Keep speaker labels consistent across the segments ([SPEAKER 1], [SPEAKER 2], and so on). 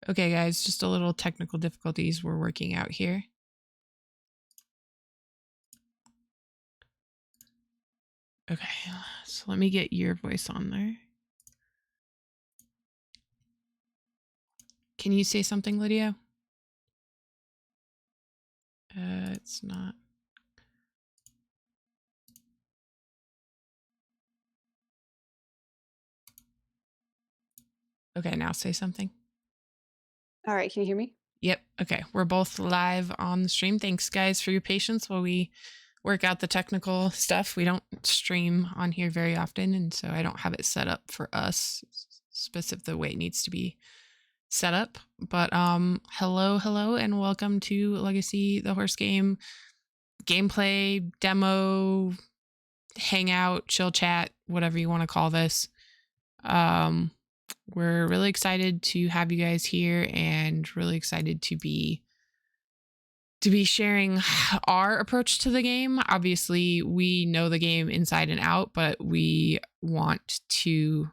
[SPEAKER 1] Okay, guys, just a little technical difficulties we're working out here. Okay, so let me get your voice on there. Can you say something, Lydia? It's not. Okay, now say something.
[SPEAKER 2] All right, can you hear me?
[SPEAKER 1] Yep. Okay, we're both live on the stream. Thanks, guys, for your patience while we work out the technical stuff. We don't stream on here very often, and so I don't have it set up for us specific the way it needs to be set up. But hello, and welcome to Legacy, the horse game gameplay demo, hangout, chill chat, whatever you want to call this. We're really excited to have you guys here and really excited to be sharing our approach to the game. Obviously, we know the game inside and out, but we want to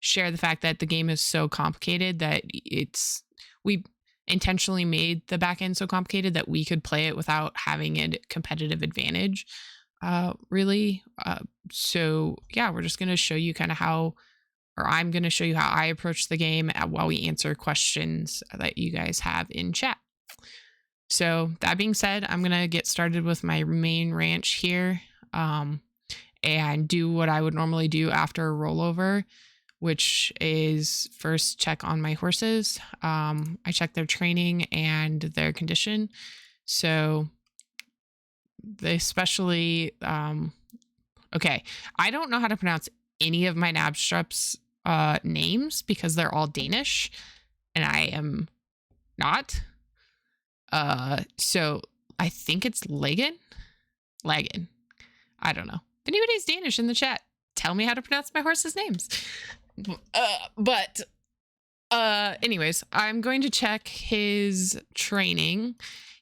[SPEAKER 1] share the fact that the game is so complicated that we intentionally made the back end so complicated that we could play it without having a competitive advantage, really. So yeah, we're just going to show you kind of how, or I'm going to show you how I approach the game while we answer questions that you guys have in chat. So that being said, I'm going to get started with my main ranch here, and do what I would normally do after a rollover, which is first check on my horses. I check their training and their condition. So they especially, okay, I don't know how to pronounce any of my Nabstrup's names because they're all Danish and I am not. So I think it's Lagan. I don't know. If anybody's Danish in the chat, tell me how to pronounce my horse's names. Anyways, I'm going to check his training.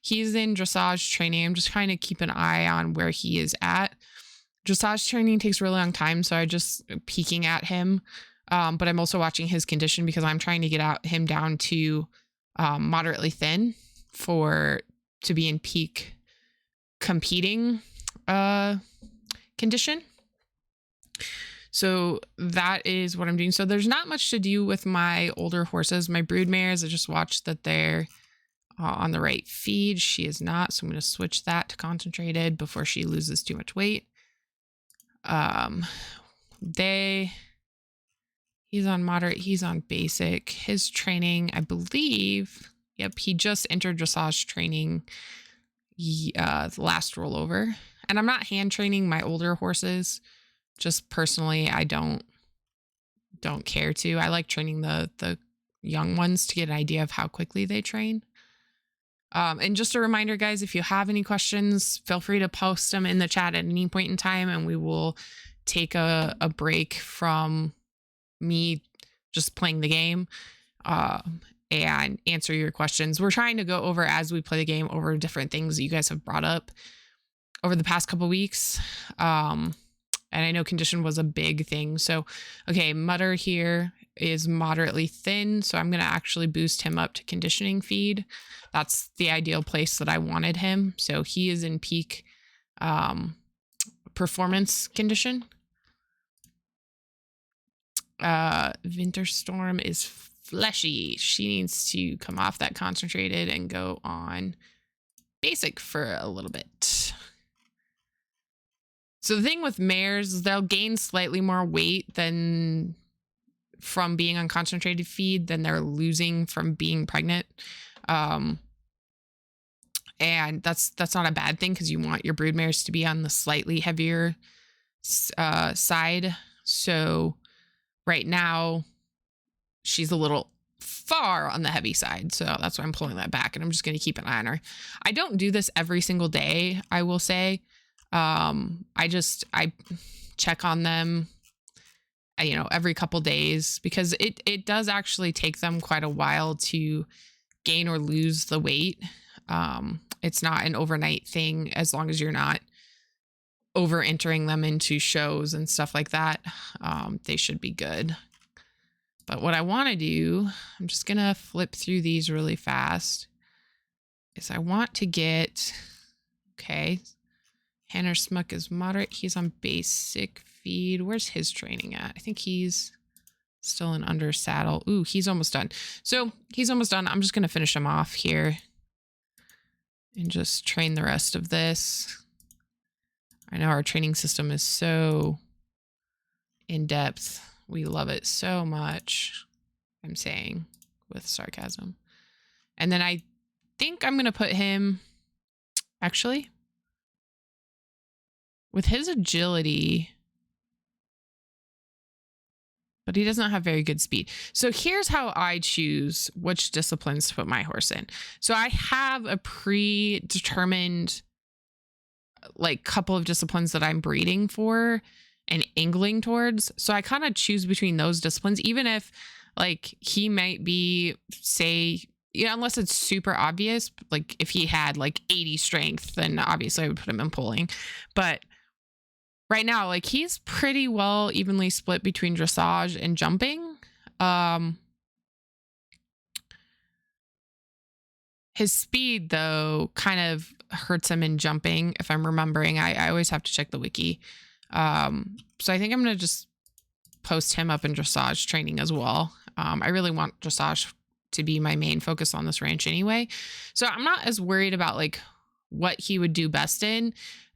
[SPEAKER 1] He's in dressage training. I'm just trying to keep an eye on where he is at. Dressage training takes a really long time, so I just peeking at him. But I'm also watching his condition because I'm trying to get him down to moderately thin to be in peak competing condition. So that is what I'm doing. So there's not much to do with my older horses. My brood mares, I just watched that they're on the right feed. She is not, so I'm going to switch that to concentrated before she loses too much weight. He's on moderate, he's on basic. His training, I believe, yep, he just entered dressage training the last rollover. And I'm not hand training my older horses. Just personally, I don't care to. I like training the young ones to get an idea of how quickly they train. And just a reminder, guys, if you have any questions, feel free to post them in the chat at any point in time, and we will take a break from me just playing the game and answer your questions. We're trying to go over, as we play the game, over different things that you guys have brought up over the past couple weeks. And I know condition was a big thing. So, okay, Mutter here is moderately thin. So I'm going to actually boost him up to conditioning feed. That's the ideal place that I wanted him. So he is in peak performance condition. Winterstorm is fleshy. She needs to come off that concentrated and go on basic for a little bit. So the thing with mares is they'll gain slightly more weight than from being on concentrated feed than they're losing from being pregnant. And that's not a bad thing because you want your brood mares to be on the slightly heavier side. So right now she's a little far on the heavy side. So that's why I'm pulling that back, and I'm just going to keep an eye on her. I don't do this every single day, I will say. I check on them, every couple days, because it does actually take them quite a while to gain or lose the weight. It's not an overnight thing, as long as you're not over entering them into shows and stuff like that. They should be good. But what I want to do, I'm just going to flip through these really fast, is I want to get, okay, Hanner Smuck is moderate. He's on basic feed. Where's his training at? I think he's still in under saddle. Ooh, he's almost done. So he's almost done. I'm just going to finish him off here and just train the rest of this. I know our training system is so in depth. We love it so much. I'm saying with sarcasm. And then I think I'm going to put him, actually, with his agility, but he does not have very good speed. So here's how I choose which disciplines to put my horse in. So I have a predetermined like couple of disciplines that I'm breeding for and angling towards. So I kind of choose between those disciplines, even if like he might be, say, yeah, unless it's super obvious, like if he had like 80 strength, then obviously I would put him in pulling. But right now, like he's pretty well evenly split between dressage and jumping. His speed, though, kind of hurts him in jumping, if I'm remembering. I always have to check the wiki. So I think I'm going to just post him up in dressage training as well. I really want dressage to be my main focus on this ranch anyway. So I'm not as worried about like what he would do best in,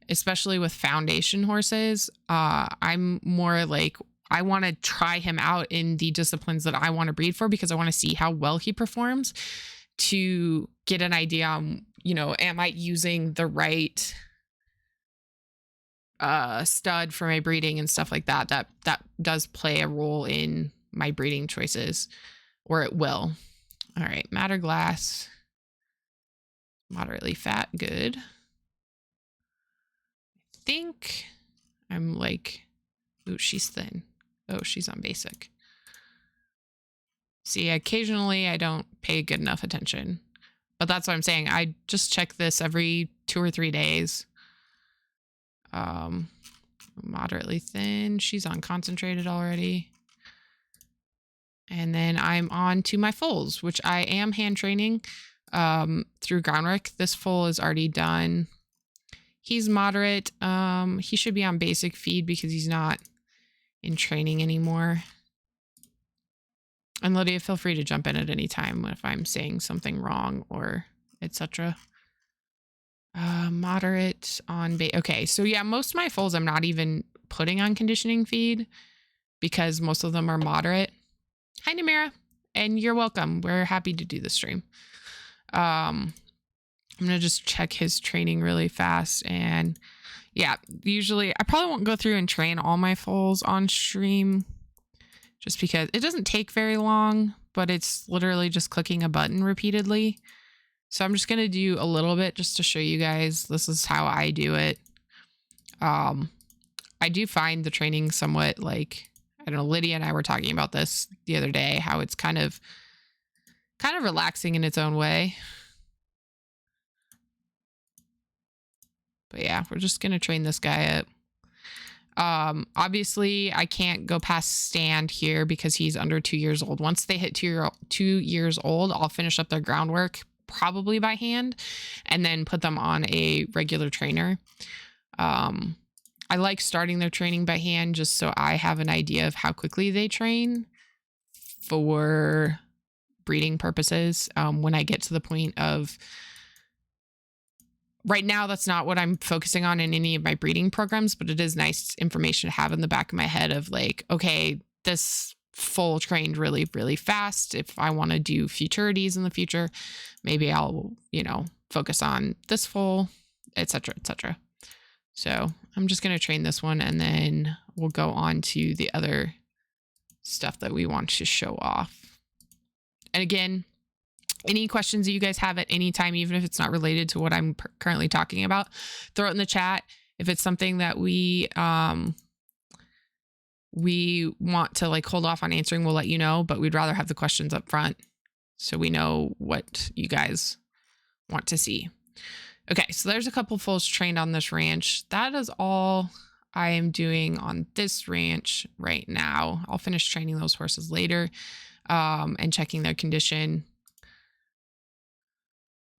[SPEAKER 1] especially with foundation horses. I'm more like, I want to try him out in the disciplines that I want to breed for, because I want to see how well he performs to get an idea on, you know, am I using the right stud for my breeding and stuff like that. That does play a role in my breeding choices, or it will. All right, Matter Glass, moderately fat, good. I think I'm like, ooh, she's thin. Oh, she's on basic. See, occasionally I don't pay good enough attention, but that's what I'm saying. I just check this every 2 or 3 days. Moderately thin. She's on concentrated already. And then I'm on to my foals, which I am hand training through Groundwork. This foal is already done. He's moderate. He should be on basic feed because he's not in training anymore. And Lydia, feel free to jump in at any time if I'm saying something wrong or etc. Moderate on okay, so yeah, most of my foals I'm not even putting on conditioning feed because most of them are moderate. Hi, Namira, and you're welcome. We're happy to do the stream. I'm gonna just check his training really fast, and yeah, usually I probably won't go through and train all my foals on stream just because it doesn't take very long, but it's literally just clicking a button repeatedly. So I'm just going to do a little bit just to show you guys. This is how I do it. I do find the training somewhat like, I don't know, Lydia and I were talking about this the other day, how it's kind of relaxing in its own way. But yeah, we're just going to train this guy up. Obviously I can't go past stand here because he's under 2 years old. Once they hit 2 years old, I'll finish up their groundwork probably by hand and then put them on a regular trainer. I like starting their training by hand just so I have an idea of how quickly they train for breeding purposes. When I get to the point of right now, that's not what I'm focusing on in any of my breeding programs, but it is nice information to have in the back of my head of like, okay, this foal trained really, really fast. If I want to do futurities in the future, maybe I'll, you know, focus on this foal, etc., etc. So I'm just going to train this one and then we'll go on to the other stuff that we want to show off. And again, any questions that you guys have at any time, even if it's not related to what I'm currently talking about, throw it in the chat. If it's something that we want to like hold off on answering, we'll let you know, but we'd rather have the questions up front so we know what you guys want to see. Okay, so there's a couple foals trained on this ranch. That is all I am doing on this ranch right now. I'll finish training those horses later. and checking their condition.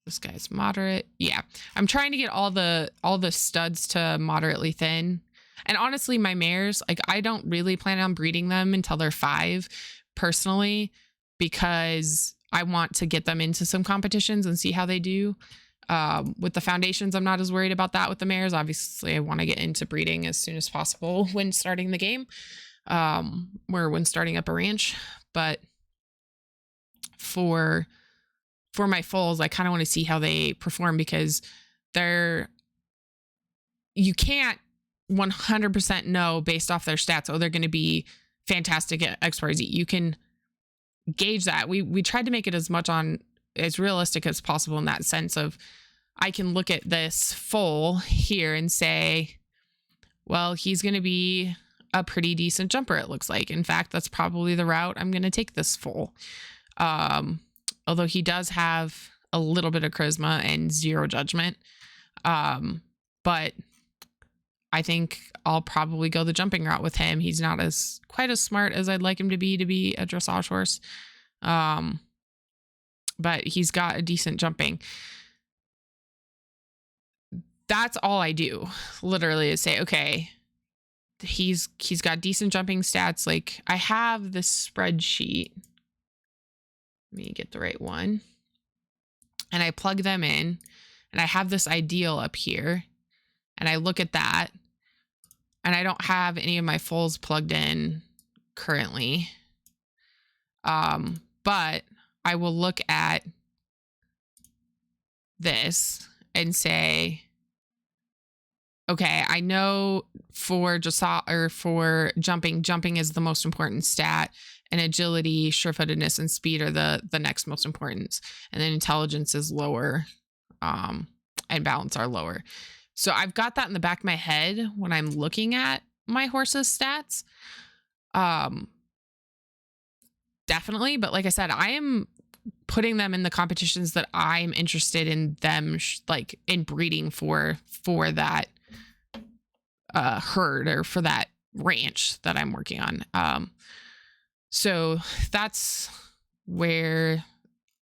[SPEAKER 1] This guy's moderate. Yeah, I'm trying to get all the studs to moderately thin. And honestly, my mares, like, I don't really plan on breeding them until they're 5 personally, because I want to get them into some competitions and see how they do. With the foundations, I'm not as worried about that with the mares. Obviously, I want to get into breeding as soon as possible when starting the game, or when starting up a ranch. But for my foals, I kind of want to see how they perform, because you can't 100% know based off their stats, oh, they're going to be fantastic at XYZ. You can gauge that. We tried to make it as realistic as possible, in that sense of, I can look at this foal here and say, well, he's going to be a pretty decent jumper, it looks like. In fact, that's probably the route I'm going to take this foal. Although he does have a little bit of charisma and 0 judgment. But I think I'll probably go the jumping route with him. He's not quite as smart as I'd like him to be a dressage horse. But he's got a decent jumping. That's all I do, literally, is say, okay, he's got decent jumping stats. Like, I have this spreadsheet. Let me get the right one. And I plug them in, and I have this ideal up here, and I look at that, and I don't have any of my foals plugged in currently. But I will look at this and say, okay, I know for jumping is the most important stat, and agility, surefootedness, and speed are the next most important. And then intelligence is lower, and balance are lower. So I've got that in the back of my head when I'm looking at my horse's stats. Definitely. But like I said, I am putting them in the competitions that I'm interested in them, like in breeding for that herd, or for that ranch that I'm working on. So that's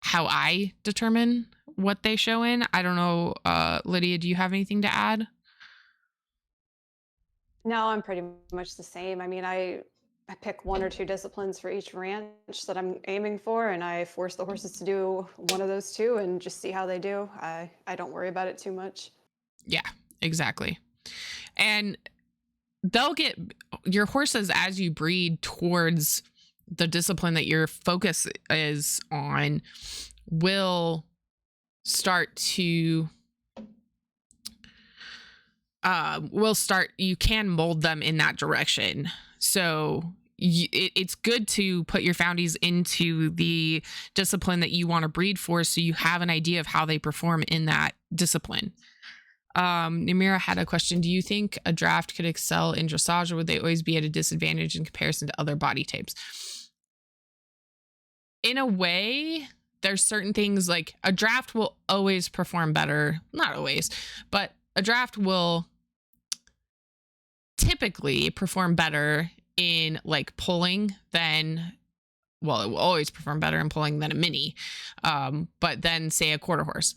[SPEAKER 1] how I determine what they show in. I don't know, Lydia, do you have anything to add?
[SPEAKER 2] No, I'm pretty much the same. I mean, I pick 1 or 2 disciplines for each ranch that I'm aiming for, and I force the horses to do one of those 2 and just see how they do. I don't worry about it too much.
[SPEAKER 1] Yeah, exactly. And they'll get your horses, as you breed towards the discipline that your focus is on, will start to you can mold them in that direction. So it's good to put your foundies into the discipline that you want to breed for, so you have an idea of how they perform in that discipline. Namira had a question. Do you think a draft could excel in dressage, or would they always be at a disadvantage in comparison to other body types? In a way, there's certain things, like a draft will always perform better. Not always, but a draft will typically perform better in like pulling than, well, it will always perform better in pulling than a mini. But then say a quarter horse.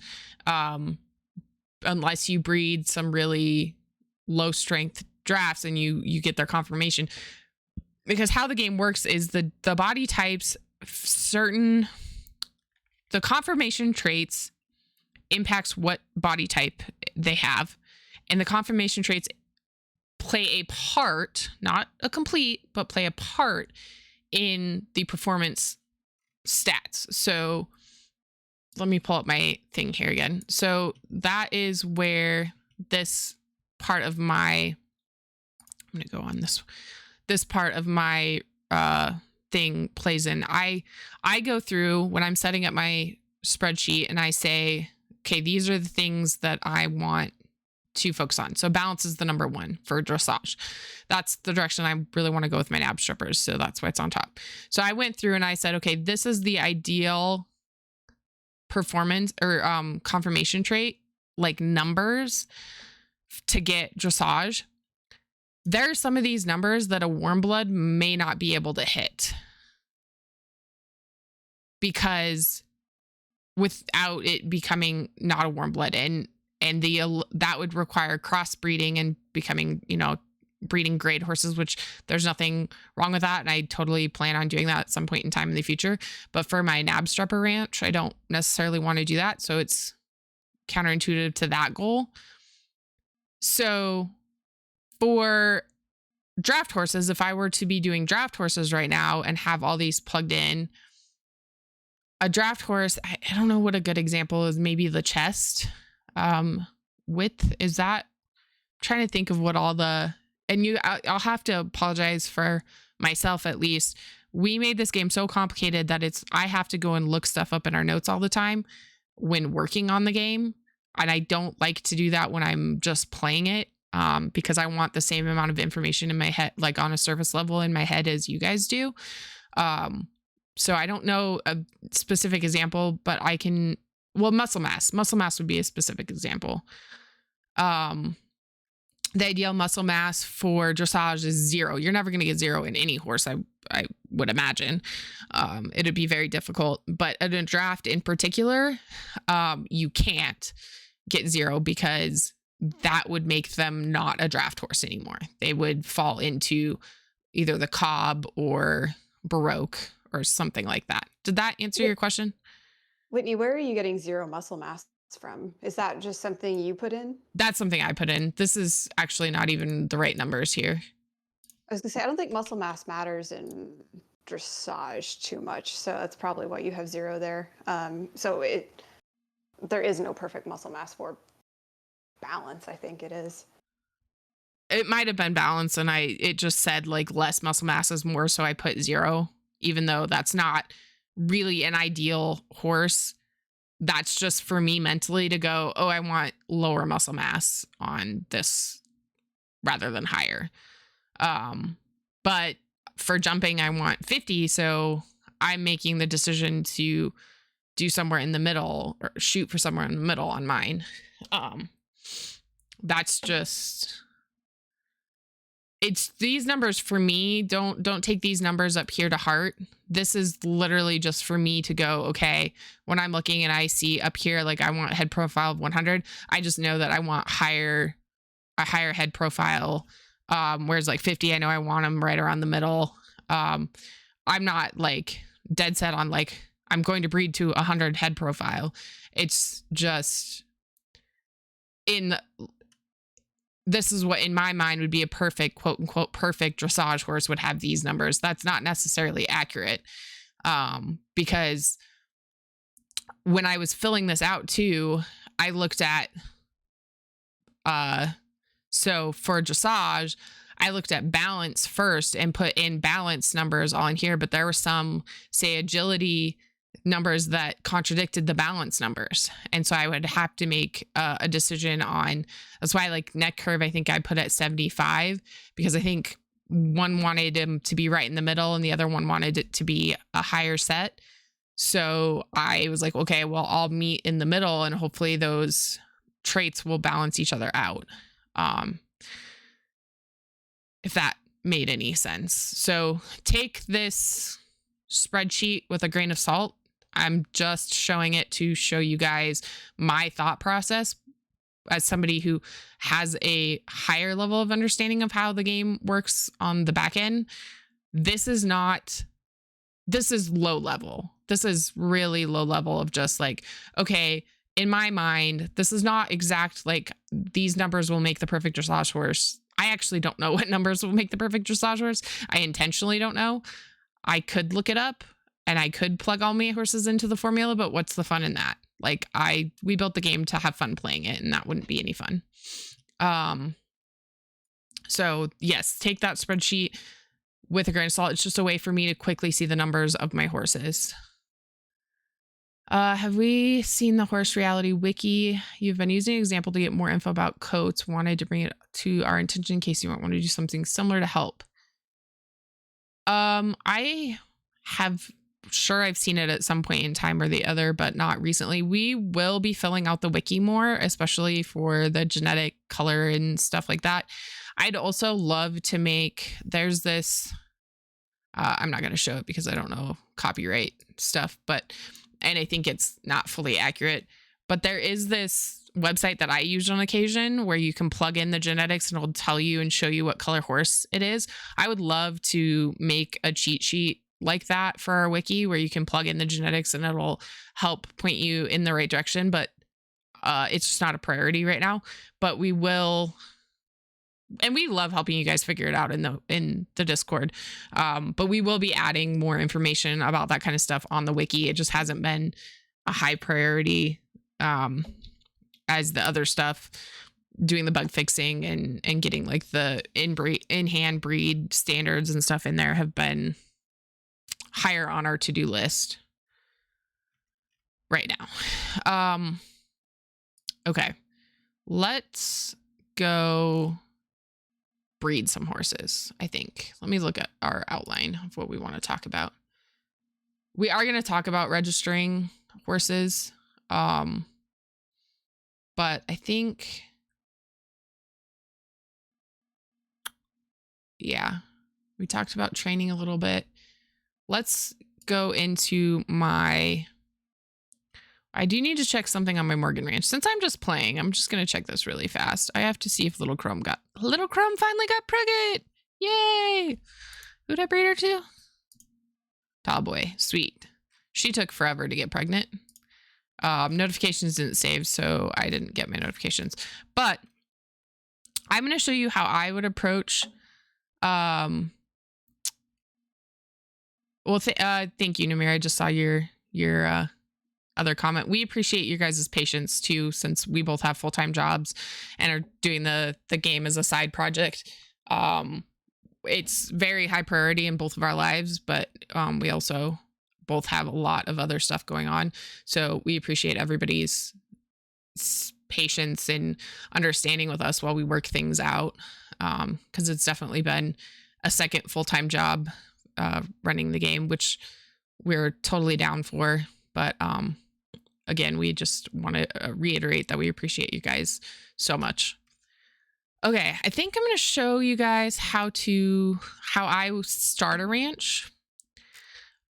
[SPEAKER 1] Unless you breed some really low strength drafts and you get their conformation, because how the game works is the body types, the conformation traits impacts what body type they have, and the conformation traits play a part, not a complete, but play a part in the performance stats. So let me pull up my thing here again. So that is where this part of my, I'm going to go on this part of my thing plays in. I go through when I'm setting up my spreadsheet and I say, okay, these are the things that I want to focus on. So balance is the number 1 for dressage. That's the direction I really want to go with my nab strippers. So that's why it's on top. So I went through and I said, okay, this is the ideal performance or conformation trait, like numbers to get dressage. There are some of these numbers that a warm blood may not be able to hit. because without it becoming not a warm blood, and that would require crossbreeding and becoming, breeding grade horses, which there's nothing wrong with that, and I totally plan on doing that at some point in time in the future. But for my Knabstrupper ranch, I don't necessarily want to do that, so it's counterintuitive to that goal. So for draft horses, if I were to be doing draft horses right now and have all these plugged in, a draft horse, I don't know what a good example is. Maybe the chest width. Is that? I'm trying to think of what all the, and I'll have to apologize for myself at least. We made this game so complicated that I have to go and look stuff up in our notes all the time when working on the game. And I don't like to do that when I'm just playing it, because I want the same amount of information in my head, like on a surface level in my head, as you guys do. So I don't know a specific example, but I can, muscle mass. Muscle mass would be a specific example. The ideal muscle mass for dressage is 0. You're never going to get 0 in any horse, I would imagine. It'd be very difficult. But in a draft in particular, you can't get 0, because that would make them not a draft horse anymore. They would fall into either the Cobb or Baroque or something like that. Did that answer your question?
[SPEAKER 2] Whitney, where are you getting 0 muscle mass from? Is that just something you put in?
[SPEAKER 1] That's something I put in. This is actually not even the right numbers here.
[SPEAKER 2] I was gonna say, I don't think muscle mass matters in dressage too much, so that's probably why you have 0 there. There is no perfect muscle mass for balance. I think it is.
[SPEAKER 1] It might have been balance, and it just said like less muscle mass is more, so I put 0, even though that's not really an ideal horse. That's just for me mentally to go, oh, I want lower muscle mass on this rather than higher. But for jumping, I want 50, so I'm making the decision to do somewhere in the middle, or shoot for somewhere in the middle on mine. That's just, it's these numbers for me. Don't take these numbers up here to heart. This is literally just for me to go, okay, when I'm looking and I see up here, like I want head profile of 100, I just know that I want a higher head profile. Whereas like 50, I know I want them right around the middle. I'm not like dead set on like, I'm going to breed to 100 head profile. It's just this is what in my mind would be a perfect, quote unquote, perfect dressage horse would have these numbers. That's not necessarily accurate. Because when I was filling this out too, I looked at, so for dressage, I looked at balance first and put in balance numbers all in here, but there were some, say, agility numbers that contradicted the balance numbers. And so I would have to make a decision on, that's why like neck curve, I think I put at 75, because I think one wanted him to be right in the middle and the other one wanted it to be a higher set. So I was like, okay, well, I'll meet in the middle and hopefully those traits will balance each other out. If that made any sense. So take this spreadsheet with a grain of salt. I'm just showing it to show you guys my thought process as somebody who has a higher level of understanding of how the game works on the back end. This is low level. This is really low level of just like, okay, in my mind, this is not exact, like these numbers will make the perfect dressage horse. I actually don't know what numbers will make the perfect dressage horse. I intentionally don't know. I could look it up and I could plug all my horses into the formula, but what's the fun in that? Like we built the game to have fun playing it, and that wouldn't be any fun. So yes, take that spreadsheet with a grain of salt. It's just a way for me to quickly see the numbers of my horses. Have we seen the Horse Reality Wiki? You've been using an example to get more info about coats. Wanted to bring it to our attention in case you might want to do something similar to help. I have, sure, I've seen it at some point in time or the other, but not recently. We will be filling out the wiki more, especially for the genetic color and stuff like that. I'd also love to make, there's this, I'm not going to show it because I don't know copyright stuff, and I think it's not fully accurate. But there is this website that I use on occasion where you can plug in the genetics and it'll tell you and show you what color horse it is. I would love to make a cheat sheet like that for our wiki where you can plug in the genetics and it'll help point you in the right direction. But it's just not a priority right now. But we will, and we love helping you guys figure it out in the Discord. But we will be adding more information about that kind of stuff on the wiki. It just hasn't been a high priority as the other stuff, doing the bug fixing and getting like the in-hand breed standards and stuff in there have been higher on our to-do list right now. Okay, let's go breed some horses, I think. Let me look at our outline of what we want to talk about. We are going to talk about registering horses. But I think, yeah, we talked about training a little bit. Let's go into I do need to check something on my Morgan Ranch. Since I'm just playing, I'm just going to check this really fast. I have to see if Little Chrome finally got pregnant. Yay. Who'd I breed her to? Tallboy. Sweet. She took forever to get pregnant. Notifications didn't save, so I didn't get my notifications. But I'm going to show you how I would approach. Thank you, Namir. I just saw your other comment. We appreciate your guys' patience too, since we both have full-time jobs and are doing the game as a side project. It's very high priority in both of our lives, but we also both have a lot of other stuff going on. So we appreciate everybody's patience and understanding with us while we work things out. Because it's definitely been a second full-time job running the game, which we're totally down for. But again, we just want to reiterate that we appreciate you guys so much. Okay, I think I'm going to show you guys how I start a ranch.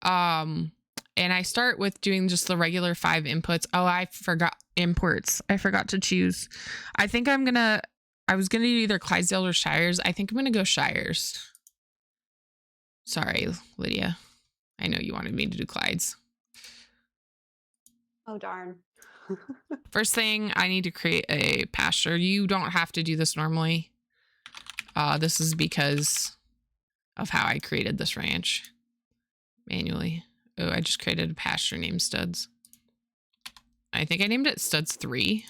[SPEAKER 1] And I start with doing just the regular 5 inputs. Oh, I forgot imports. I forgot to choose. I think I was going to do either Clydesdale or Shires. I think I'm going to go Shires. Sorry, Lydia. I know you wanted me to do Clydes.
[SPEAKER 2] Oh, darn.
[SPEAKER 1] First thing, I need to create a pasture. You don't have to do this normally. This is because of how I created this ranch manually. Oh, I just created a pasture named Studs. I think I named it Studs 3.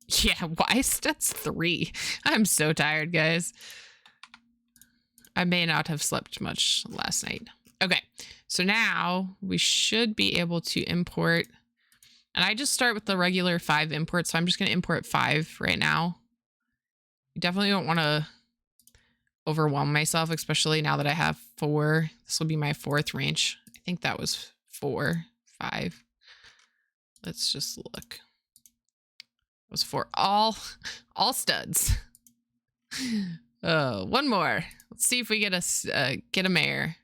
[SPEAKER 1] Yeah, why Studs 3? I'm so tired, guys. I may not have slept much last night. Okay, so now we should be able to import. And I just start with the regular 5 imports, so I'm just going to import 5 right now. You definitely don't want to overwhelm myself, especially now that I have 4. This will be my 4th ranch. I think that was 4, 5. Let's just look. It was 4. All studs. Oh, one more. Let's see if we get a mare.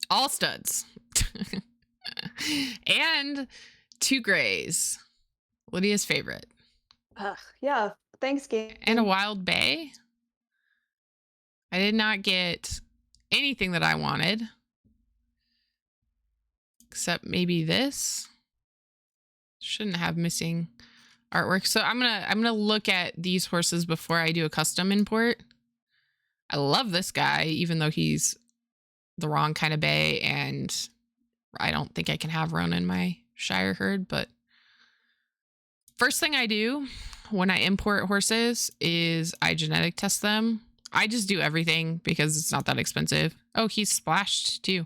[SPEAKER 1] All studs. And 2 grays. Lydia's favorite.
[SPEAKER 2] Yeah, thanks, game.
[SPEAKER 1] And a wild bay. I did not get anything that I wanted. Except maybe this. Shouldn't have missing artwork. So I'm gonna look at these horses before I do a custom import. I love this guy, even though he's the wrong kind of bay, and I don't think I can have Rona in my Shire herd. But first thing I do when I import horses is I genetic test them. I just do everything because it's not that expensive. Oh, he's splashed too.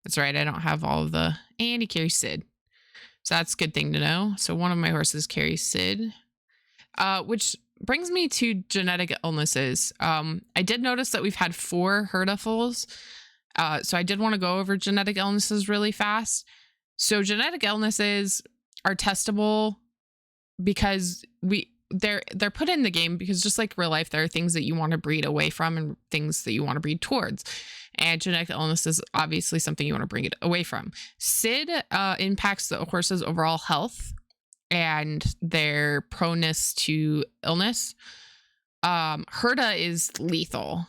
[SPEAKER 1] That's right. I don't have all of the, and he carries Sid. So that's a good thing to know. So one of my horses carries Sid, which brings me to genetic illnesses. I did notice that we've had 4 herdafuls. So I did want to go over genetic illnesses really fast. So genetic illnesses are testable because they're put in the game because just like real life, there are things that you want to breed away from and things that you want to breed towards. And genetic illness is obviously something you want to bring it away from. SID impacts the horse's overall health and their proneness to illness. Herda is lethal,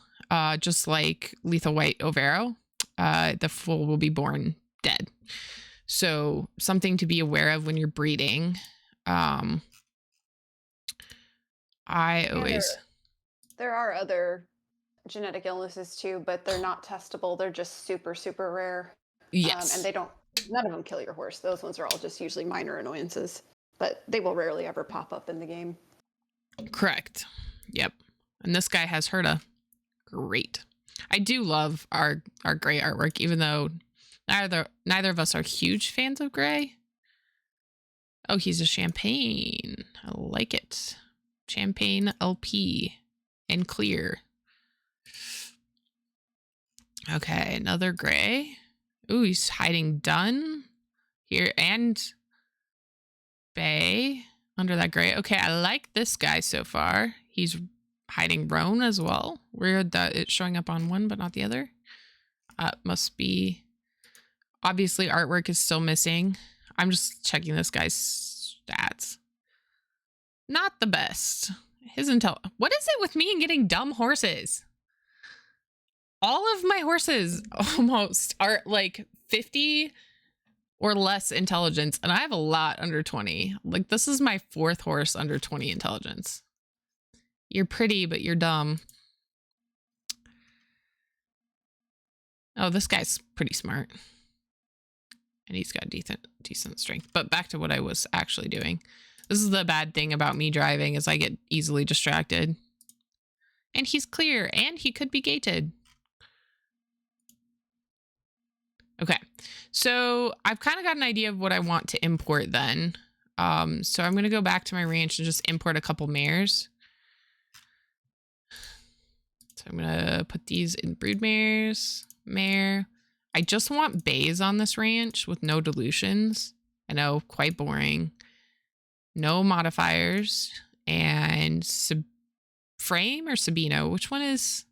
[SPEAKER 1] just like lethal white Overo. The foal will be born dead. So something to be aware of when you're breeding.
[SPEAKER 2] There are other genetic illnesses too, but they're not testable. They're just super, super rare.
[SPEAKER 1] Yes.
[SPEAKER 2] And none of them kill your horse. Those ones are all just usually minor annoyances, but they will rarely ever pop up in the game.
[SPEAKER 1] Correct. Yep. And this guy has Herda. Great. I do love our gray artwork, even though neither of us are huge fans of gray. Oh, he's a champagne. I like it. Champagne LP and clear. Okay, another gray. Ooh, he's hiding Dun here and Bay under that gray. Okay, I like this guy so far. He's hiding Roan as well. Weird that it's showing up on one but not the other. Must be... Obviously, artwork is still missing. I'm just checking this guy's stats. Not the best. His intel... What is it with me and getting dumb horses? All of my horses almost are like 50 or less intelligence, and I have a lot under 20. Like, this is my 4th horse under 20 intelligence. You're pretty, but you're dumb. Oh, this guy's pretty smart. And he's got decent strength. But back to what I was actually doing. This is the bad thing about me driving, is I get easily distracted. And he's clear, and he could be gated. Okay, so I've kind of got an idea of what I want to import then. So I'm going to go back to my ranch and just import a couple mares. So I'm going to put these in brood mares, mare. I just want bays on this ranch with no dilutions. I know, quite boring. No modifiers. And Frame or Sabino? Which one is?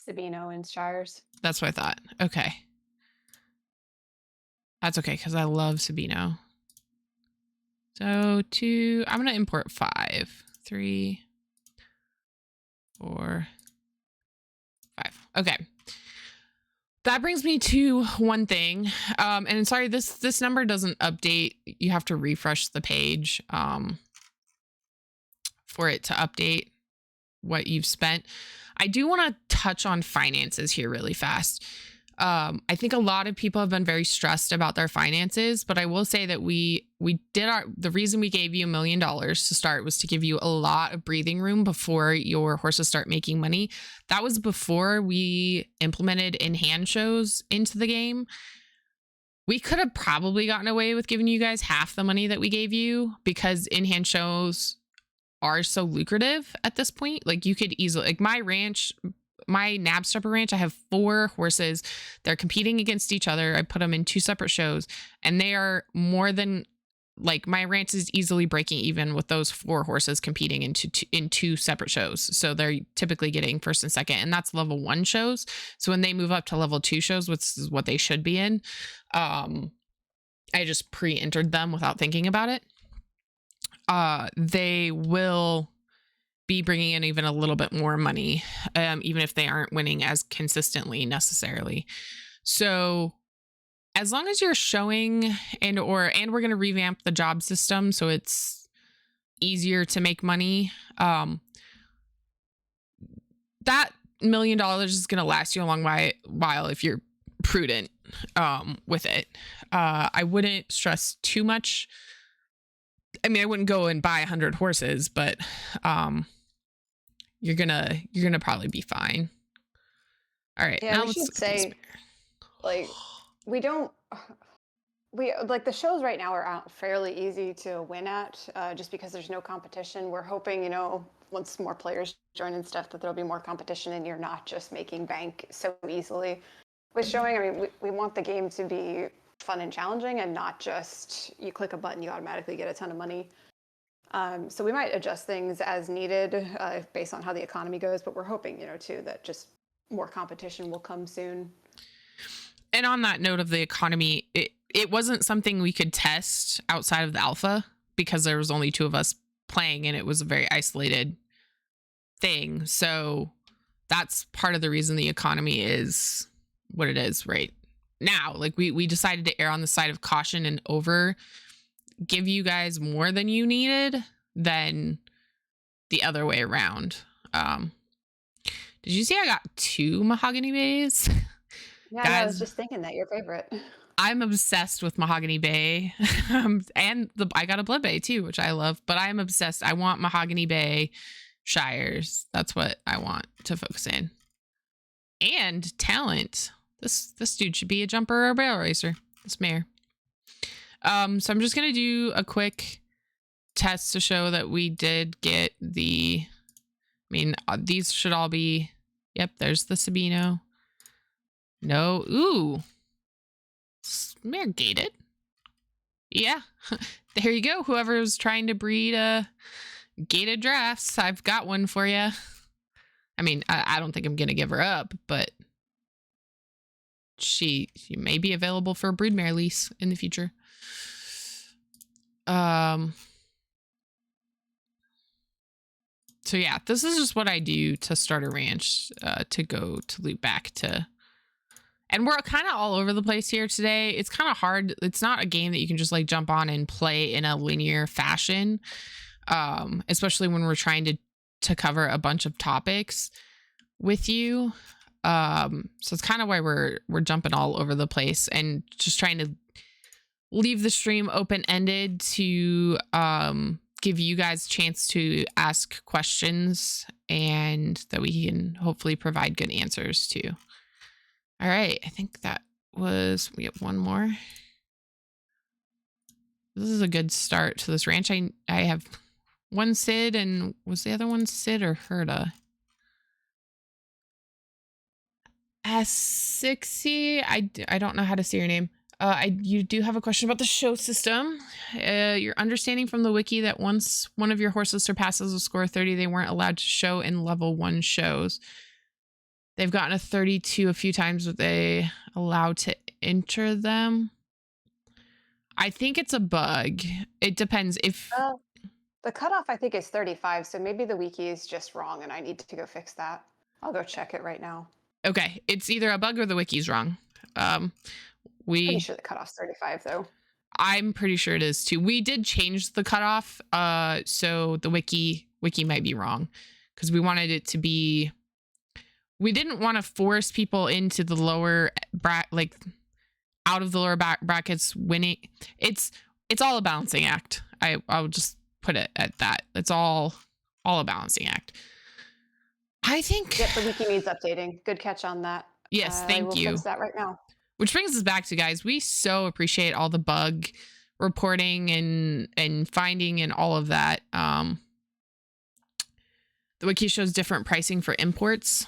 [SPEAKER 2] Sabino and Shires.
[SPEAKER 1] That's what I thought. Okay. That's okay, because I love Sabino. So I'm going to import 5. 3, 4, 5. Okay. That brings me to one thing. And sorry, this number doesn't update. You have to refresh the page for it to update what you've spent. I do want to touch on finances here really fast. I think a lot of people have been very stressed about their finances, but I will say that the reason we gave you $1 million to start was to give you a lot of breathing room before your horses start making money. That was before we implemented in-hand shows into the game. We could have probably gotten away with giving you guys half the money that we gave you, because in-hand shows are so lucrative at this point. Like, you could easily, like, my Knabstepper ranch, I have 4 horses. They're competing against each other. I put them in 2 separate shows, and they are more than, like, my ranch is easily breaking even with those 4 horses competing in 2 separate shows. So they're typically getting 1st and 2nd, and that's level 1 shows. So when they move up to level 2 shows, which is what they should be in, I just pre-entered them without thinking about it. They will be bringing in even a little bit more money, even if they aren't winning as consistently necessarily. So as long as you're showing and we're going to revamp the job system so it's easier to make money, that $1 million is going to last you a long while if you're prudent with it. I wouldn't stress too much. I mean, I wouldn't go and buy 100 horses, but you're gonna probably be fine. All right.
[SPEAKER 2] Yeah,
[SPEAKER 1] now
[SPEAKER 2] we should say, like, the shows right now are out fairly easy to win at, just because there's no competition. We're hoping, once more players join and stuff, that there'll be more competition and you're not just making bank so easily. With showing, I mean, we want the game to be fun and challenging, and not just you click a button, you automatically get a ton of money. So we might adjust things as needed based on how the economy goes, but we're hoping, too, that just more competition will come soon.
[SPEAKER 1] And on that note of the economy, it wasn't something we could test outside of the alpha because there was only 2 of us playing and it was a very isolated thing. So that's part of the reason the economy is what it is right now. Like we decided to err on the side of caution and over give you guys more than you needed than the other way around. Did you see I got 2 mahogany bays?
[SPEAKER 2] Yeah, I was
[SPEAKER 1] Guys,
[SPEAKER 2] just thinking that your favorite.
[SPEAKER 1] I'm obsessed with Mahogany Bay. And I got a Blood Bay too, which I love, but I'm obsessed. I want Mahogany Bay Shires. That's what I want to focus in. And talent. This dude should be a jumper or a barrel racer. This mayor. So I'm just gonna do a quick test to show that we did get the. I mean, these should all be. Yep, there's the Sabino. No, ooh, mare gated. Yeah, there you go. Whoever's trying to breed gated drafts, I've got one for you. I mean, I don't think I'm gonna give her up, but she may be available for a broodmare lease in the future. So yeah, this is just what I do to start a ranch, to go to loop back to. And we're kind of all over the place here today. It's kind of hard. It's not a game that you can just like jump on and play in a linear fashion, especially when we're trying to cover a bunch of topics with you. So it's kind of why we're jumping all over the place and just trying to leave the stream open-ended to give you guys a chance to ask questions and that we can hopefully provide good answers to. All right, I think that was, we have one more. This is a good start to this ranch. I have one Sid, and was the other one Sid or Herda? Asixi, I don't know how to say your name. You do have a question about the show system. Your understanding from the wiki that once one of your horses surpasses a score of 30, they weren't allowed to show in level 1 shows. They've gotten a 32 a few times, but they allowed to enter them. I think it's a bug. It depends if...
[SPEAKER 2] The cutoff, I think, is 35, so maybe the wiki is just wrong and I need to go fix that. I'll go check it right now.
[SPEAKER 1] Okay, it's either a bug or the wiki's wrong.
[SPEAKER 2] Pretty sure the cutoff's 35, though.
[SPEAKER 1] I'm pretty sure it is too. We did change the cutoff, so the wiki might be wrong because we wanted it to be. We didn't want to force people into the lower like out of the lower brackets winning. It's all a balancing act. I'll just put it at that. It's all a balancing act. I think.
[SPEAKER 2] Yep, the wiki needs updating. Good catch on that.
[SPEAKER 1] Yes, thank you.
[SPEAKER 2] I will fix that right now.
[SPEAKER 1] Which brings us back to, guys, we so appreciate all the bug reporting and finding and all of that. The wiki shows different pricing for imports.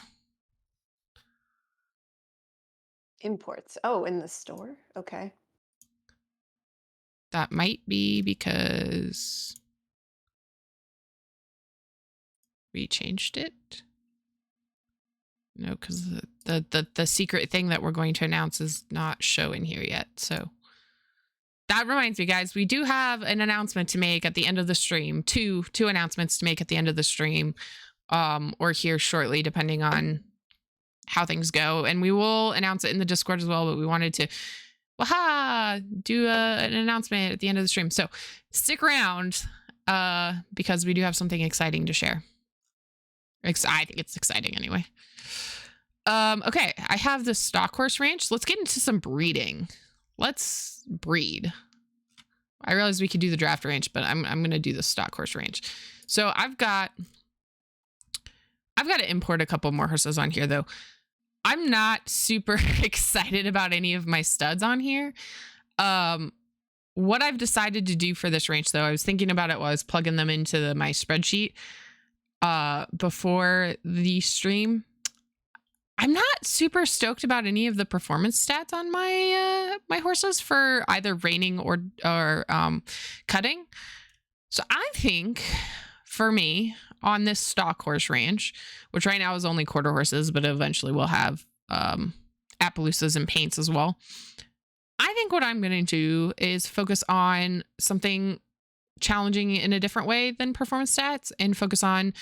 [SPEAKER 2] Imports. Oh, in the store? Okay.
[SPEAKER 1] That might be because we changed it. No, because the secret thing that we're going to announce is not showing here yet. So that reminds me, guys, we do have an announcement to make at the end of the stream. Two announcements to make at the end of the stream, or here shortly, depending on how things go. And we will announce it in the Discord as well. But we wanted to, do an announcement at the end of the stream. So stick around, because we do have something exciting to share. I think it's exciting anyway. Okay, I have the stock horse ranch. Let's get into some breeding. Let's breed. I realized we could do the draft ranch, but I'm gonna do the stock horse ranch. So I've got to import a couple more horses on here though. I'm not super excited about any of my studs on here. What I've decided to do for this ranch though, I was thinking about it while I was plugging them into my spreadsheet before the stream. I'm not super stoked about any of the performance stats on my my horses for either reining or cutting. So I think for me on this stock horse ranch, which right now is only quarter horses, but eventually we'll have Appaloosas and paints as well. I think what I'm going to do is focus on something challenging in a different way than performance stats and focus on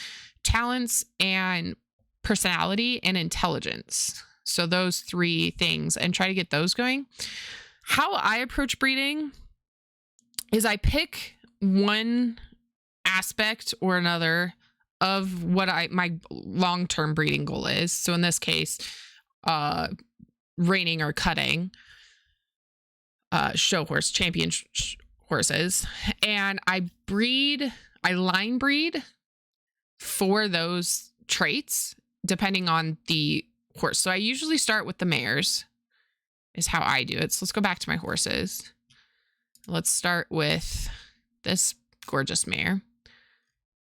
[SPEAKER 1] talents and personality and intelligence. So those three things, and try to get those going. How I approach breeding is I pick one aspect or another of what my long-term breeding goal is. So in this case, reining or cutting show horse champion horses, and I line breed for those traits depending on the horse. So I usually start with the mares is how I do it. So let's go back to my horses. Let's start with this gorgeous mare.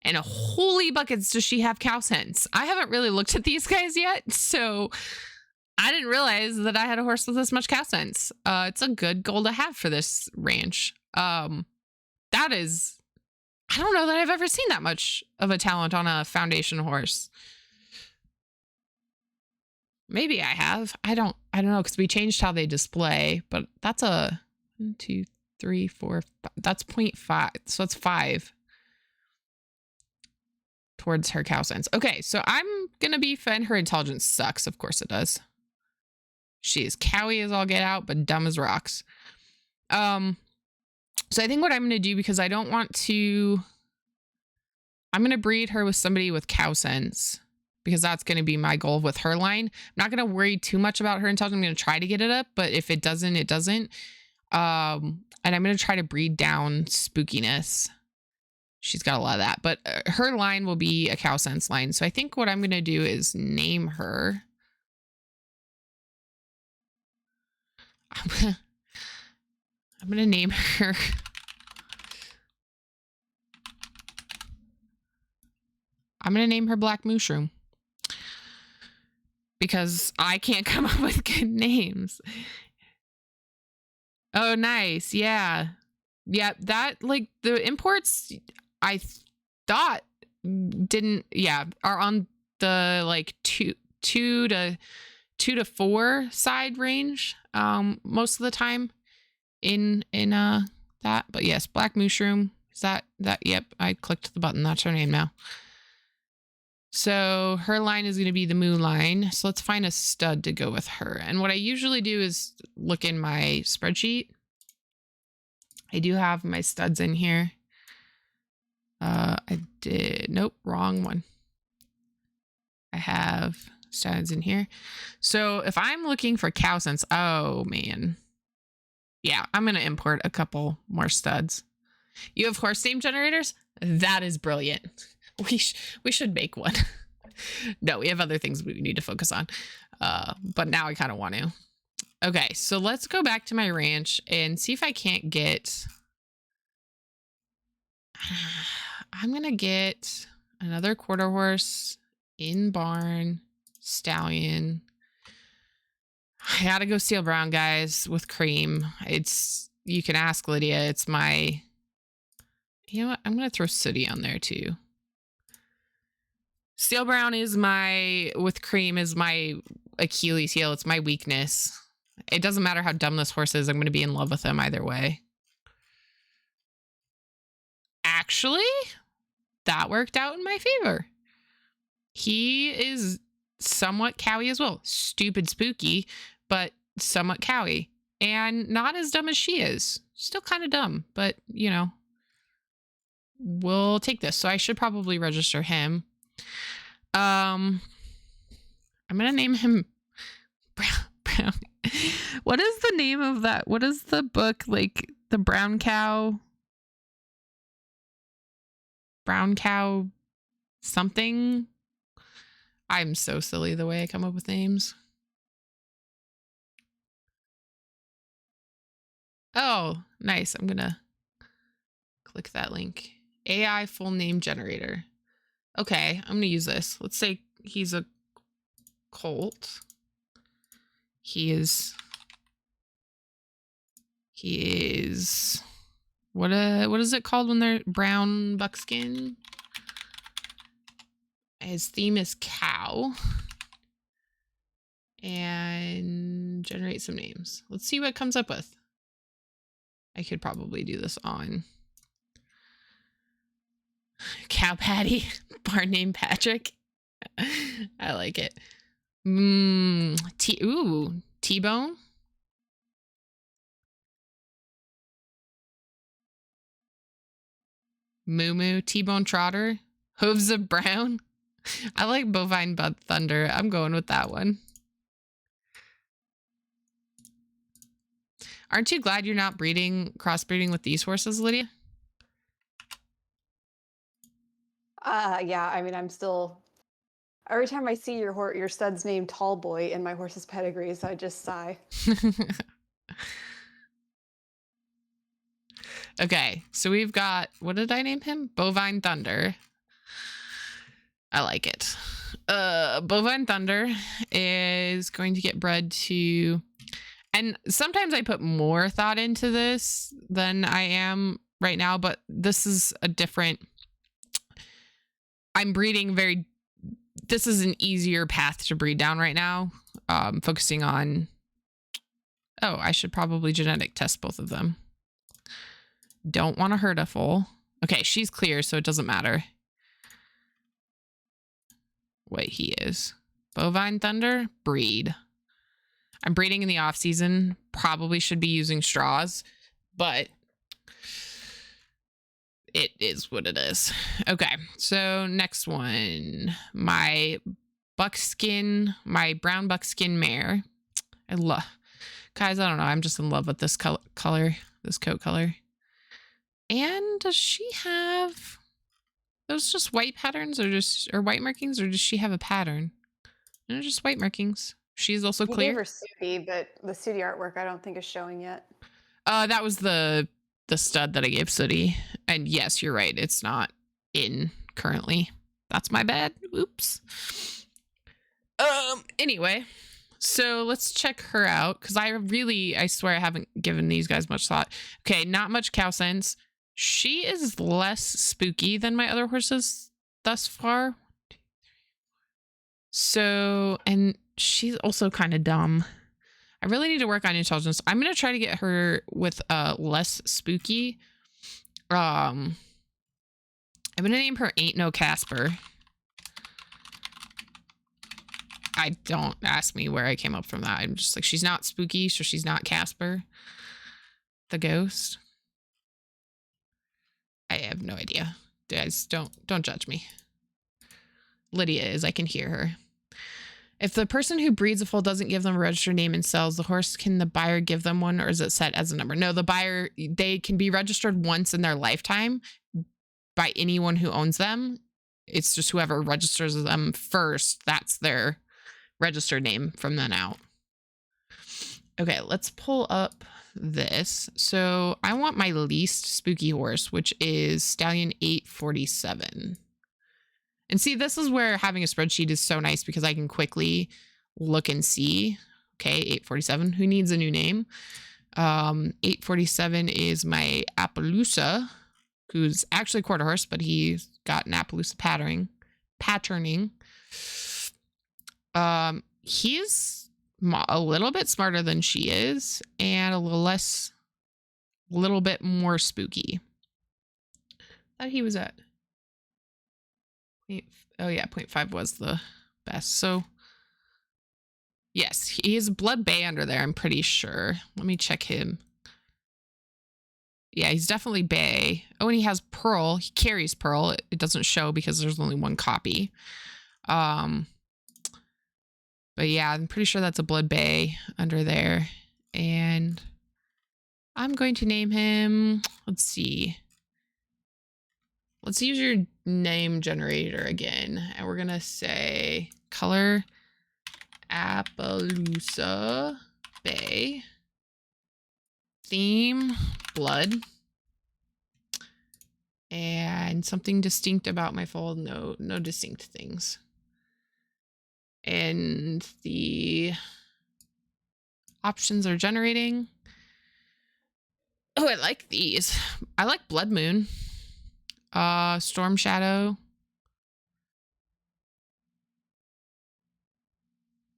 [SPEAKER 1] And holy buckets, does she have cow sense? I haven't really looked at these guys yet, so I didn't realize that I had a horse with this much cow sense. It's a good goal to have for this ranch. That is, I don't know that I've ever seen that much of a talent on a foundation horse. Maybe I have. I don't know, because we changed how they display, but that's a 1, 2, 3, 4, 5. That's 0.5. So that's 5 towards her cow sense. Okay, so I'm gonna be fine. Her intelligence sucks. Of course it does. She is cowy as all get out, but dumb as rocks. So I think what I'm gonna do, because I don't want to, I'm gonna breed her with somebody with cow sense, because that's going to be my goal with her line. I'm not going to worry too much about her intelligence. I'm going to try to get it up, but if it doesn't, it doesn't. And I'm going to try to breed down spookiness. She's got a lot of that, but her line will be a cow sense line. So I think what I'm going to do is name her. I'm going to name her. I'm going to name her Black Mushroom, because I can't come up with good names. Oh, nice. Yeah. Yeah, that, like, the imports I thought didn't, yeah, are on the like 2 to 4 side range most of the time in that. But yes, Black Mushroom. Is that yep, I clicked the button. That's her name now. So her line is going to be the Moo line. So let's find a stud to go with her. And what I usually do is look in my spreadsheet. I do have my studs in here. I did, nope, wrong one. I have studs in here. So if I'm looking for cow sense, oh man. Yeah, I'm going to import a couple more studs. You have horse name generators? That is brilliant. We should make one. No, we have other things we need to focus on. But now I kind of want to. Okay, so let's go back to my ranch and see if I can't get... I'm going to get another quarter horse in barn, stallion. I got to go Steel Brown, guys, with cream. It's, you can ask Lydia. It's my... You know what? I'm going to throw Sooty on there too. Steel Brown is my, with cream, is my Achilles heel. It's my weakness. It doesn't matter how dumb this horse is. I'm going to be in love with him either way. Actually, that worked out in my favor. He is somewhat cowy as well. Stupid spooky, but somewhat cowy. And not as dumb as she is. Still kind of dumb, but, you know, we'll take this. So I should probably register him. I'm gonna name him Brown. What is the name of that? What is the book, like the brown cow something? I'm so silly the way I come up with names. Oh, nice. I'm gonna click that link. AI full name generator. Okay, I'm gonna use this. Let's say he's a colt. He is What is it called when they're brown buckskin? His theme is cow. And generate some names. Let's see what it comes up with. I could probably do this on cow patty, barn named Patrick. I like it. T-bone. Moo Moo, T-bone trotter, hooves of brown. I like bovine butt thunder. I'm going with that one. Aren't you glad you're not crossbreeding with these horses, Lydia?
[SPEAKER 2] Yeah, I mean, I'm still. Every time I see your stud's name Tall Boy in my horse's pedigrees, I just sigh.
[SPEAKER 1] Okay, so we've got, what did I name him? Bovine Thunder. I like it. Bovine Thunder is going to get bred to, and sometimes I put more thought into this than I am right now, but this is a different, I'm breeding this is an easier path to breed down right now. Focusing on, I should probably genetic test both of them. Don't want to hurt a foal. Okay, she's clear, so it doesn't matter what he is. Bovine Thunder, breed. I'm breeding in the off season. Probably should be using straws, but it is what it is. Okay, so next one. My brown buckskin mare. Guys, I don't know. I'm just in love with this color, this coat color. And does she have those just white patterns or white markings, or does she have a pattern? No, just white markings. She's also
[SPEAKER 2] He
[SPEAKER 1] clear.
[SPEAKER 2] gave her Sudi, but the Sudi artwork I don't think is showing yet.
[SPEAKER 1] That was the stud that I gave Sooty. And yes, you're right. It's not in currently. That's my bad. Oops. Anyway, so let's check her out, because I swear I haven't given these guys much thought. Okay, not much cow sense. She is less spooky than my other horses thus far. So, and she's also kind of dumb. I really need to work on intelligence. I'm going to try to get her with less spooky. I'm going to name her Ain't No Casper. Don't ask me where I came up from that. I'm just like, she's not spooky, so she's not Casper the ghost. I have no idea. Guys, don't judge me. Lydia is. I can hear her. If the person who breeds a foal doesn't give them a registered name and sells the horse, can the buyer give them one, or is it set as a number? No, the buyer, they can be registered once in their lifetime by anyone who owns them. It's just whoever registers them first, that's their registered name from then out. Okay, let's pull up this. So I want my least spooky horse, which is Stallion 847. And see, this is where having a spreadsheet is so nice, because I can quickly look and see. Okay, 847. Who needs a new name? 847 is my Appaloosa, who's actually a quarter horse, but he's got an Appaloosa patterning. He's a little bit smarter than she is, and a little bit more spooky. I thought he was at 0.5 was the best. So yes, he is Blood Bay under there, I'm pretty sure. Let me check him. Yeah, he's definitely Bay. Oh, and he has Pearl. He carries Pearl. It doesn't show because there's only one copy. But yeah, I'm pretty sure that's a Blood Bay under there. And I'm going to name him, let's see. Let's use your name generator again. And we're going to say color Appaloosa Bay. Theme blood. And something distinct about my foal. No distinct things. And the options are generating. Oh, I like these. I like Blood Moon. Storm Shadow.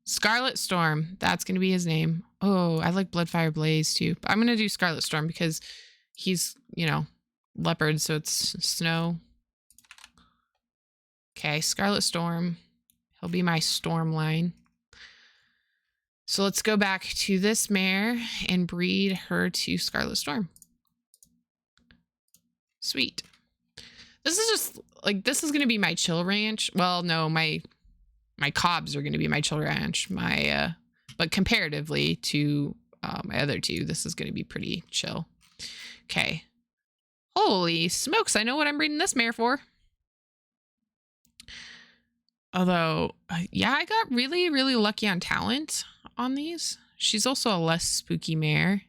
[SPEAKER 1] Scarlet Storm. That's going to be his name. Oh, I like Bloodfire Blaze too. But I'm going to do Scarlet Storm because he's, you know, leopard, so it's snow. Okay, Scarlet Storm. He'll be my storm line. So let's go back to this mare and breed her to Scarlet Storm. Sweet. This is just like, this is going to be my chill ranch. Well, no, my cobs are going to be my chill ranch. But comparatively to my other two, this is going to be pretty chill. Okay. Holy smokes, I know what I'm breeding this mare for. Although, yeah, I got really, really lucky on talent on these. She's also a less spooky mare.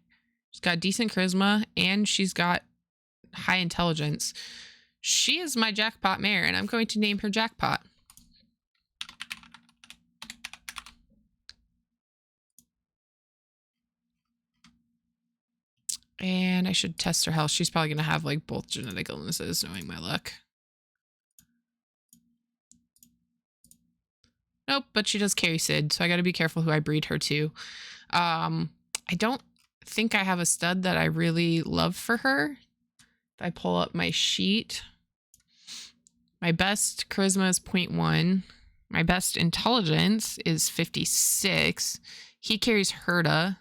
[SPEAKER 1] She's got decent charisma and she's got high intelligence. She is my jackpot mare and I'm going to name her Jackpot. And I should test her health. She's probably going to have like both genetic illnesses, knowing my luck. Nope, but she does carry Sid, so I got to be careful who I breed her to. I don't think I have a stud that I really love for her. If I pull up my sheet, my best charisma is 0.1. My best intelligence is 56. He carries Herda,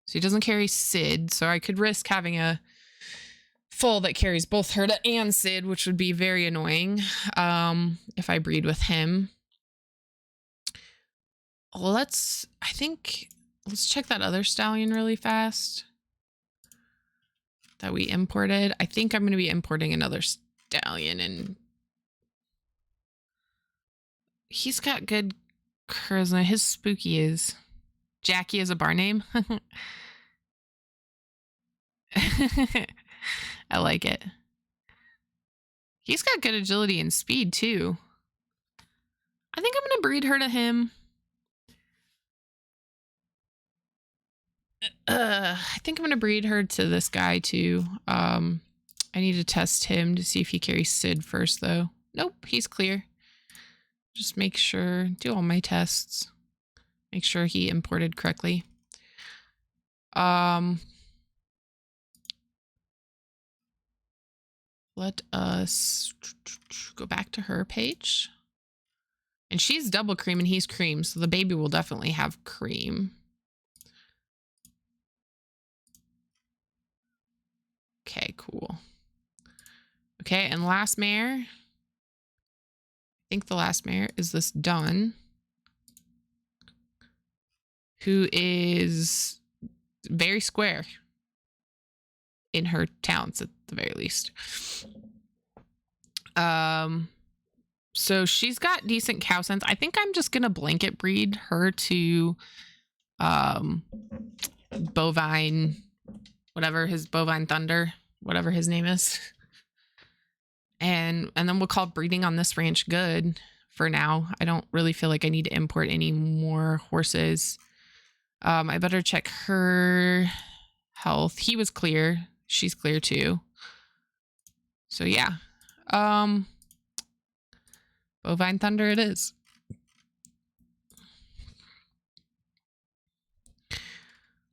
[SPEAKER 1] so he doesn't carry Sid, so I could risk having a foal that carries both Herda and Sid, which would be very annoying if I breed with him. Let's check that other stallion really fast that we imported. I think I'm going to be importing another stallion, and he's got good charisma. His spooky is Jackie is a bar name. I like it. He's got good agility and speed too. I think I'm going to breed her to him. I think I'm going to breed her to this guy too. I need to test him to see if he carries Sid first though. Nope, he's clear. Just make sure, do all my tests. Make sure he imported correctly. Let us go back to her page. And she's double cream and he's cream, so the baby will definitely have cream. Okay, cool. Okay, and last mare. I think the last mare is this Dawn, who is very square in her talents at the very least. So she's got decent cow sense. I think I'm just gonna blanket breed her to bovine, whatever his bovine thunder, whatever his name is. And then we'll call breeding on this ranch good for now. I don't really feel like I need to import any more horses. I better check her health. He was clear. She's clear too. So yeah. Bovine thunder it is.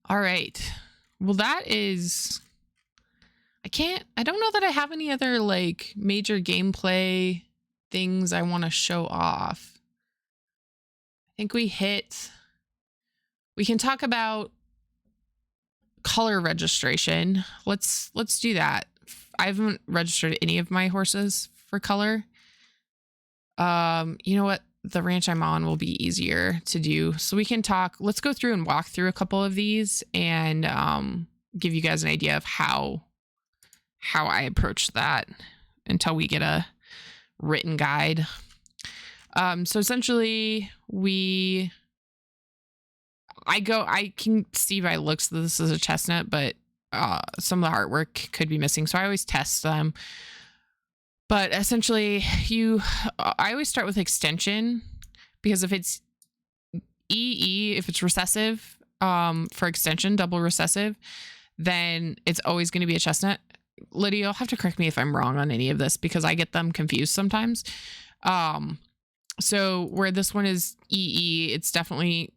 [SPEAKER 1] All right. Well, that is... I don't know that I have any other like major gameplay things I want to show off. I think we can talk about color registration. Let's do that. I haven't registered any of my horses for color. You know what? The ranch I'm on will be easier to do. So we can talk, let's go through and walk through a couple of these and give you guys an idea of how I approach that until we get a written guide. So essentially I can see by looks that this is a chestnut, but some of the artwork could be missing. So I always test them. But essentially I always start with extension, because if it's EE, if it's recessive, for extension, double recessive, then it's always going to be a chestnut. Lydia, you'll have to correct me if I'm wrong on any of this because I get them confused sometimes. So where this one is EE, it's definitely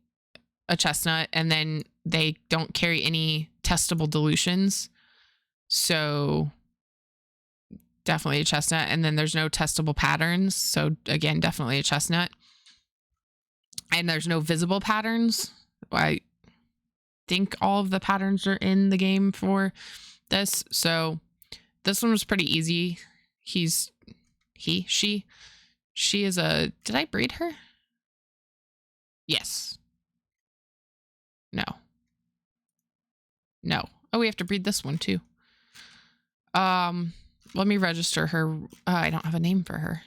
[SPEAKER 1] a chestnut, and then they don't carry any testable dilutions. So definitely a chestnut. And then there's no testable patterns. So again, definitely a chestnut. And there's no visible patterns. I think all of the patterns are in the game for this. So this one was pretty easy. She is a, did I breed her? Yes. No. Oh, we have to breed this one too. Let me register her. I don't have a name for her.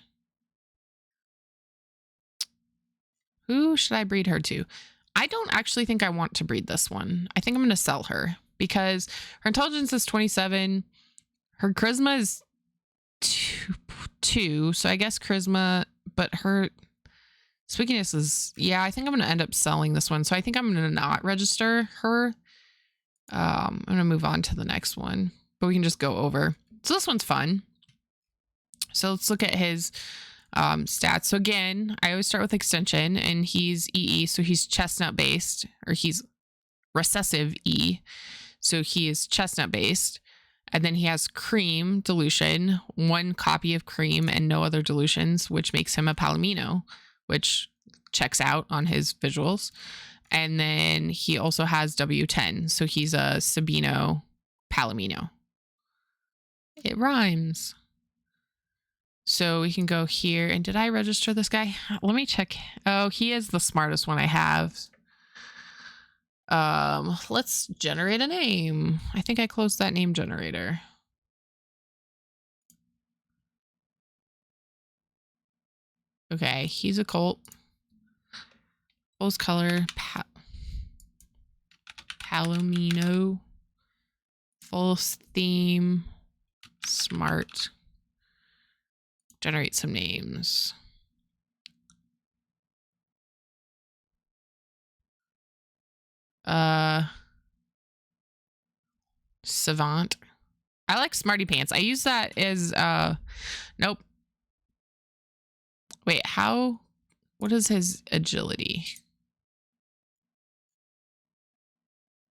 [SPEAKER 1] Who should I breed her to? I don't actually think I want to breed this one. I think I'm going to sell her because her intelligence is 27. Her charisma is 2. So I guess charisma, but her spookiness is, yeah, I think I'm going to end up selling this one. So I think I'm going to not register her. I'm going to move on to the next one, but we can just go over. So this one's fun. So let's look at his stats. So again, I always start with extension, and he's EE, so he's chestnut based, or he's recessive E, so he is chestnut based. And then he has cream dilution, 1 copy of cream and no other dilutions, which makes him a Palomino, which checks out on his visuals. And then he also has W10, so he's a Sabino Palomino. It rhymes. So we can go here. And did I register this guy? Let me check. Oh, he is the smartest one I have. Let's generate a name. I think I closed that name generator. Okay, he's a colt. Full color, Palomino. Full theme, smart. Generate some names. Savant. I like Smarty Pants. I use that as nope. Wait, what is his agility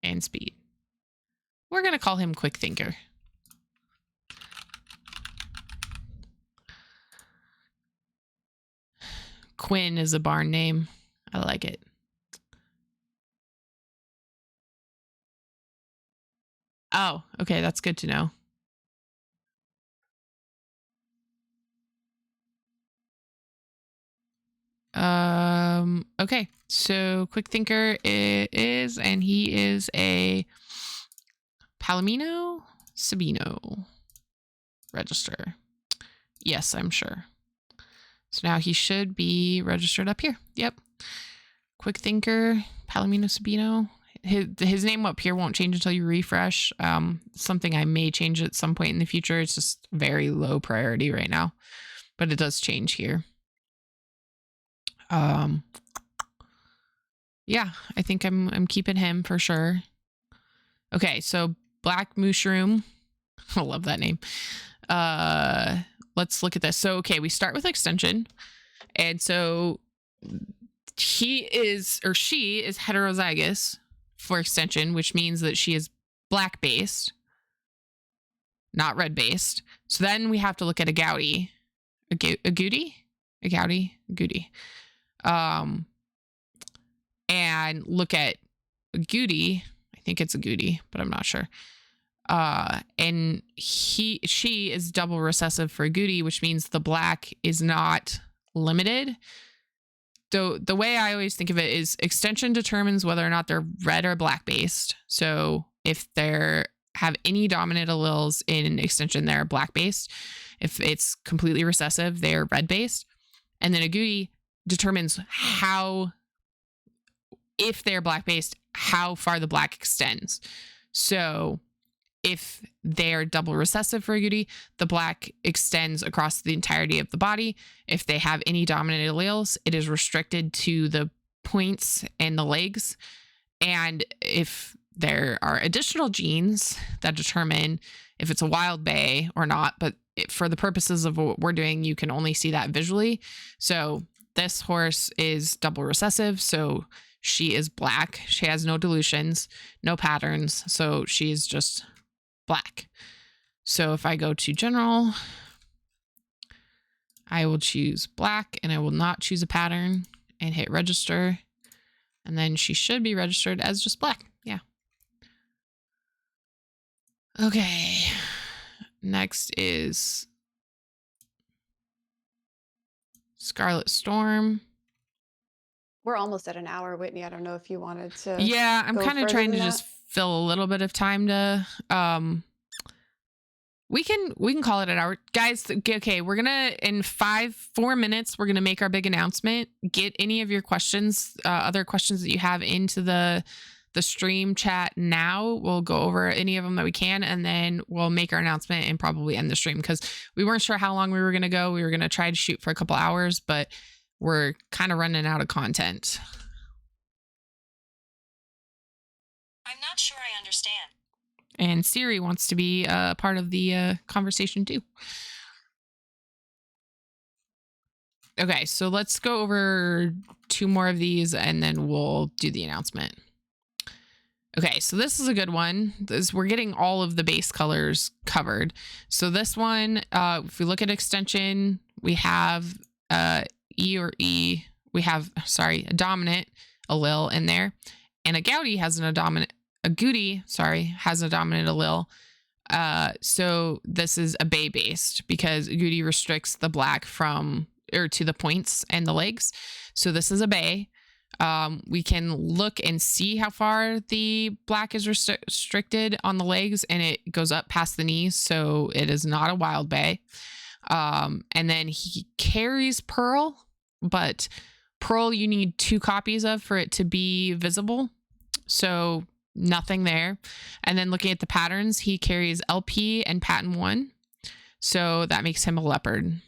[SPEAKER 1] and speed? We're gonna call him Quick Thinker. Quinn is a barn name. I like it. Oh, okay, that's good to know. Okay, so Quick Thinker is, and he is a Palomino Sabino. Register. Yes, I'm sure. So now he should be registered up here. Yep. Quick Thinker, Palomino Sabino. His name up here won't change until you refresh. Something I may change at some point in the future. It's just very low priority right now, but it does change here. Yeah, I think I'm keeping him for sure. Okay, so Black Mushroom. I love that name. Let's look at this. So, okay, we start with extension. And so he is, or she is heterozygous for extension, which means that she is black based, not red based. So then we have to look at a Gouty. A Gouty? A Gouty? A Gouty. And look at a Gouty. I think it's a Gouty, but I'm not sure. And she is double recessive for a Gouty, which means the black is not limited. So the way I always think of it is extension determines whether or not they're red or black based. So if they have any dominant alleles in extension, they're black based. If it's completely recessive, they're red based. And then a Gouty determines if they're black based, how far the black extends. So if they're double recessive for a Gouty, the black extends across the entirety of the body. If they have any dominant alleles, it is restricted to the points and the legs. And if there are additional genes that determine if it's a wild bay or not. But for the purposes of what we're doing, you can only see that visually. So this horse is double recessive. So she is black. She has no dilutions, no patterns. So she's just black. So if I go to general, I will choose black and I will not choose a pattern and hit register. And then she should be registered as just black. Yeah. Okay. Next is Scarlet Storm.
[SPEAKER 2] We're almost at an hour, Whitney. I don't know if you wanted to
[SPEAKER 1] Yeah, I'm
[SPEAKER 2] go
[SPEAKER 1] kind of
[SPEAKER 2] further
[SPEAKER 1] trying to
[SPEAKER 2] than
[SPEAKER 1] just
[SPEAKER 2] that.
[SPEAKER 1] fill a little bit of time to we can call it an hour. Guys, okay, we're gonna in 4 minutes, we're gonna make our big announcement. Get any of your questions, other questions that you have into the stream chat now. We'll go over any of them that we can, and then we'll make our announcement and probably end the stream because we weren't sure how long we were gonna go. We were gonna try to shoot for a couple hours, but we're kind of running out of content.
[SPEAKER 3] I'm not sure I understand.
[SPEAKER 1] And Siri wants to be a part of the conversation too. Okay, so let's go over 2 more of these and then we'll do the announcement. Okay, so this is a good one. We're getting all of the base colors covered. So this one, if we look at extension, we have E or E. We have, sorry, a dominant allele in there. And a Gouty has a Goody, has a dominant allele. So this is a bay based because Goody restricts the black to the points and the legs. So this is a bay. We can look and see how far the black is restricted on the legs, and it goes up past the knees. So it is not a wild bay. And then he carries Pearl, but Pearl you need 2 copies of for it to be visible. So nothing there. And then looking at the patterns, he carries LP and pattern 1. So that makes him a leopard.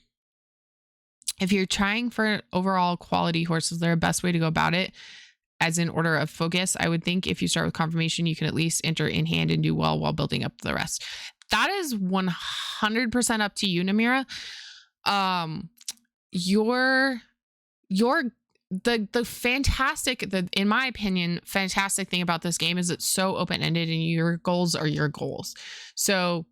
[SPEAKER 1] If you're trying for overall quality horses, they're the best way to go about it. As in order of focus, I would think if you start with confirmation, you can at least enter in hand and do well while building up the rest. That is 100% up to you, Namira. The fantastic, in my opinion, fantastic thing about this game is it's so open-ended and your goals are your goals. So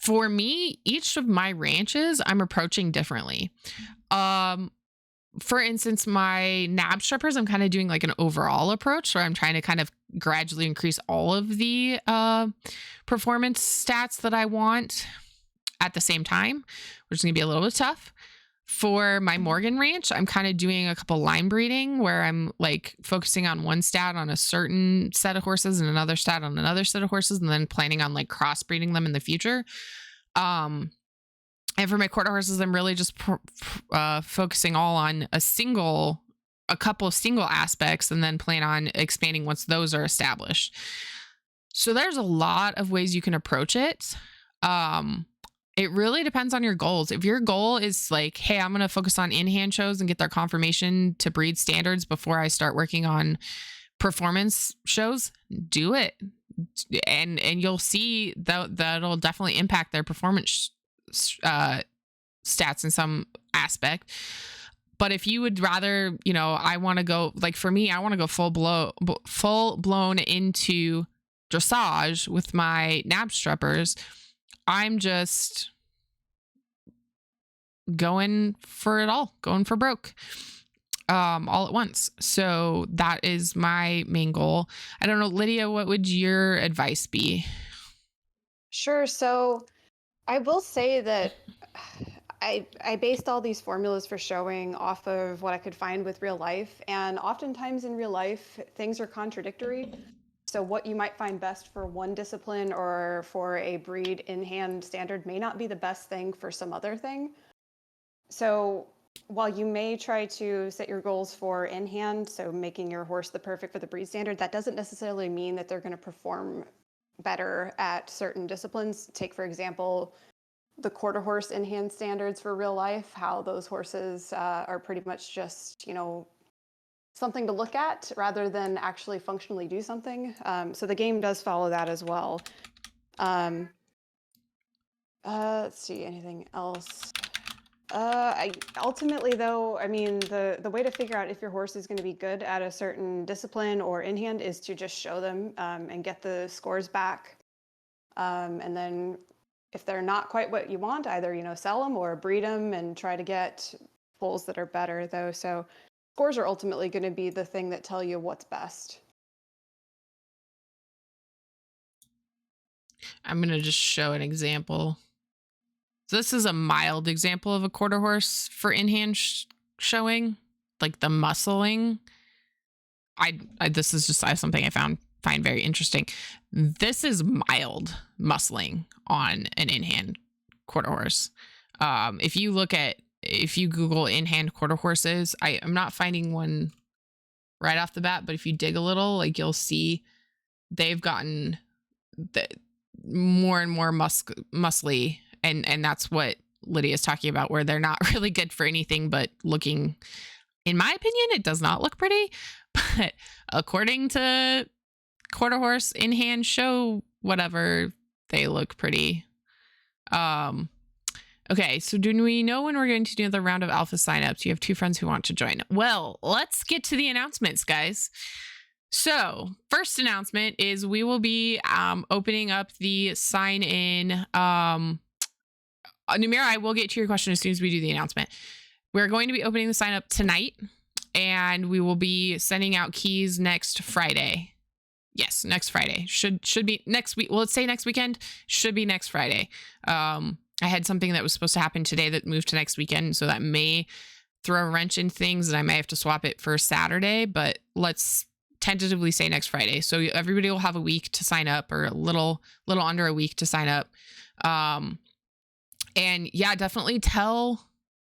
[SPEAKER 1] for me, each of my ranches I'm approaching differently. For instance, my nab strippers, I'm kind of doing like an overall approach where I'm trying to kind of gradually increase all of the performance stats that I want at the same time, which is gonna be a little bit tough. For my Morgan ranch, I'm kind of doing a couple line breeding where I'm like focusing on one stat on a certain set of horses and another stat on another set of horses, and then planning on like crossbreeding them in the future. And for my quarter horses, I'm really just focusing all on a couple of single aspects, and then plan on expanding once those are established. So there's a lot of ways you can approach it. It really depends on your goals. If your goal is like, hey, I'm going to focus on in-hand shows and get their confirmation to breed standards before I start working on performance shows, do it. And you'll see that'll definitely impact their performance stats in some aspect. But if you would rather, I want to go, like for me, I want to go full blown into dressage with my nab strippers. I'm just going for it all, going for broke all at once. So that is my main goal. I don't know, Lydia, what would your advice be?
[SPEAKER 2] Sure. So I will say that I based all these formulas for showing off of what I could find with real life. And oftentimes in real life, things are contradictory. So what you might find best for one discipline or for a breed in hand standard may not be the best thing for some other thing. So while you may try to set your goals for in hand, so making your horse the perfect for the breed standard, that doesn't necessarily mean that they're going to perform better at certain disciplines. Take, for example, the quarter horse in hand standards for real life, how those horses are pretty much just, something to look at rather than actually functionally do something. So the game does follow that as well. Let's see, anything else? Ultimately, though, I mean, the way to figure out if your horse is going to be good at a certain discipline or in hand is to just show them and get the scores back. And then if they're not quite what you want, either, sell them or breed them and try to get foals that are better, though. So scores are ultimately going to be the thing that tell you what's best.
[SPEAKER 1] I'm going to just show an example. So this is a mild example of a quarter horse for in-hand showing, like the muscling. This is just something I find very interesting. This is mild muscling on an in-hand quarter horse. If you Google in-hand quarter horses, I'm not finding one right off the bat, but if you dig a little, like you'll see they've gotten more and more muscly. And that's what Lydia's talking about, where they're not really good for anything but looking, in my opinion, it does not look pretty. But according to quarter horse in hand show, whatever, they look pretty. Okay, so do we know when we're going to do another round of alpha signups? You have 2 friends who want to join. Well, let's get to the announcements, guys. So first announcement is we will be opening up the sign in. Namira, I will get to your question as soon as we do the announcement. We're going to be opening the sign up tonight, and we will be sending out keys next Friday. Yes, next Friday. Should be next week. Well, let's say next weekend. Should be next Friday. I had something that was supposed to happen today that moved to next weekend, so that may throw a wrench in things, and I may have to swap it for Saturday, but let's tentatively say next Friday. So everybody will have a week to sign up, or a little under a week to sign up. And yeah, definitely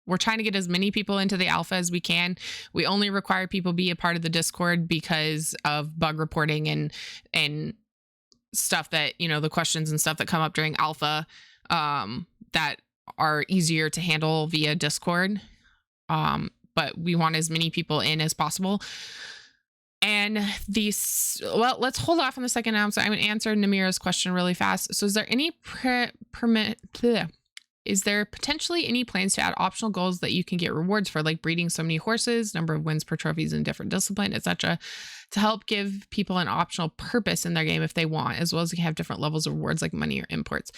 [SPEAKER 1] we're trying to get as many people into the alpha as we can. We only require people be a part of the Discord because of bug reporting and stuff that, the questions and stuff that come up during alpha that are easier to handle via Discord. But we want as many people in as possible. And let's hold off on the second announcement. I'm going to answer Namira's question really fast. So is there any is there potentially any plans to add optional goals that you can get rewards for, like breeding so many horses, number of wins per trophies in different discipline, etc., to help give people an optional purpose in their game if they want, as well as you can have different levels of rewards like money or imports?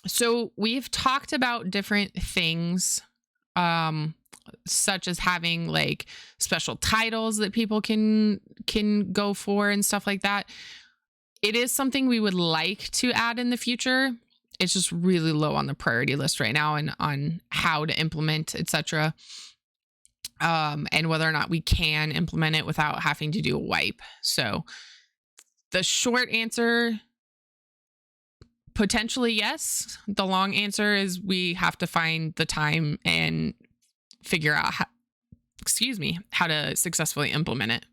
[SPEAKER 1] So we've talked about different things, such as having like special titles that people can go for and stuff like that. It is something we would like to add in the future. It's just really low on the priority list right now, and on how to implement, etc. And whether or not we can implement it without having to do a wipe. So the short answer, potentially yes. The long answer is we have to find the time and figure out how to successfully implement it.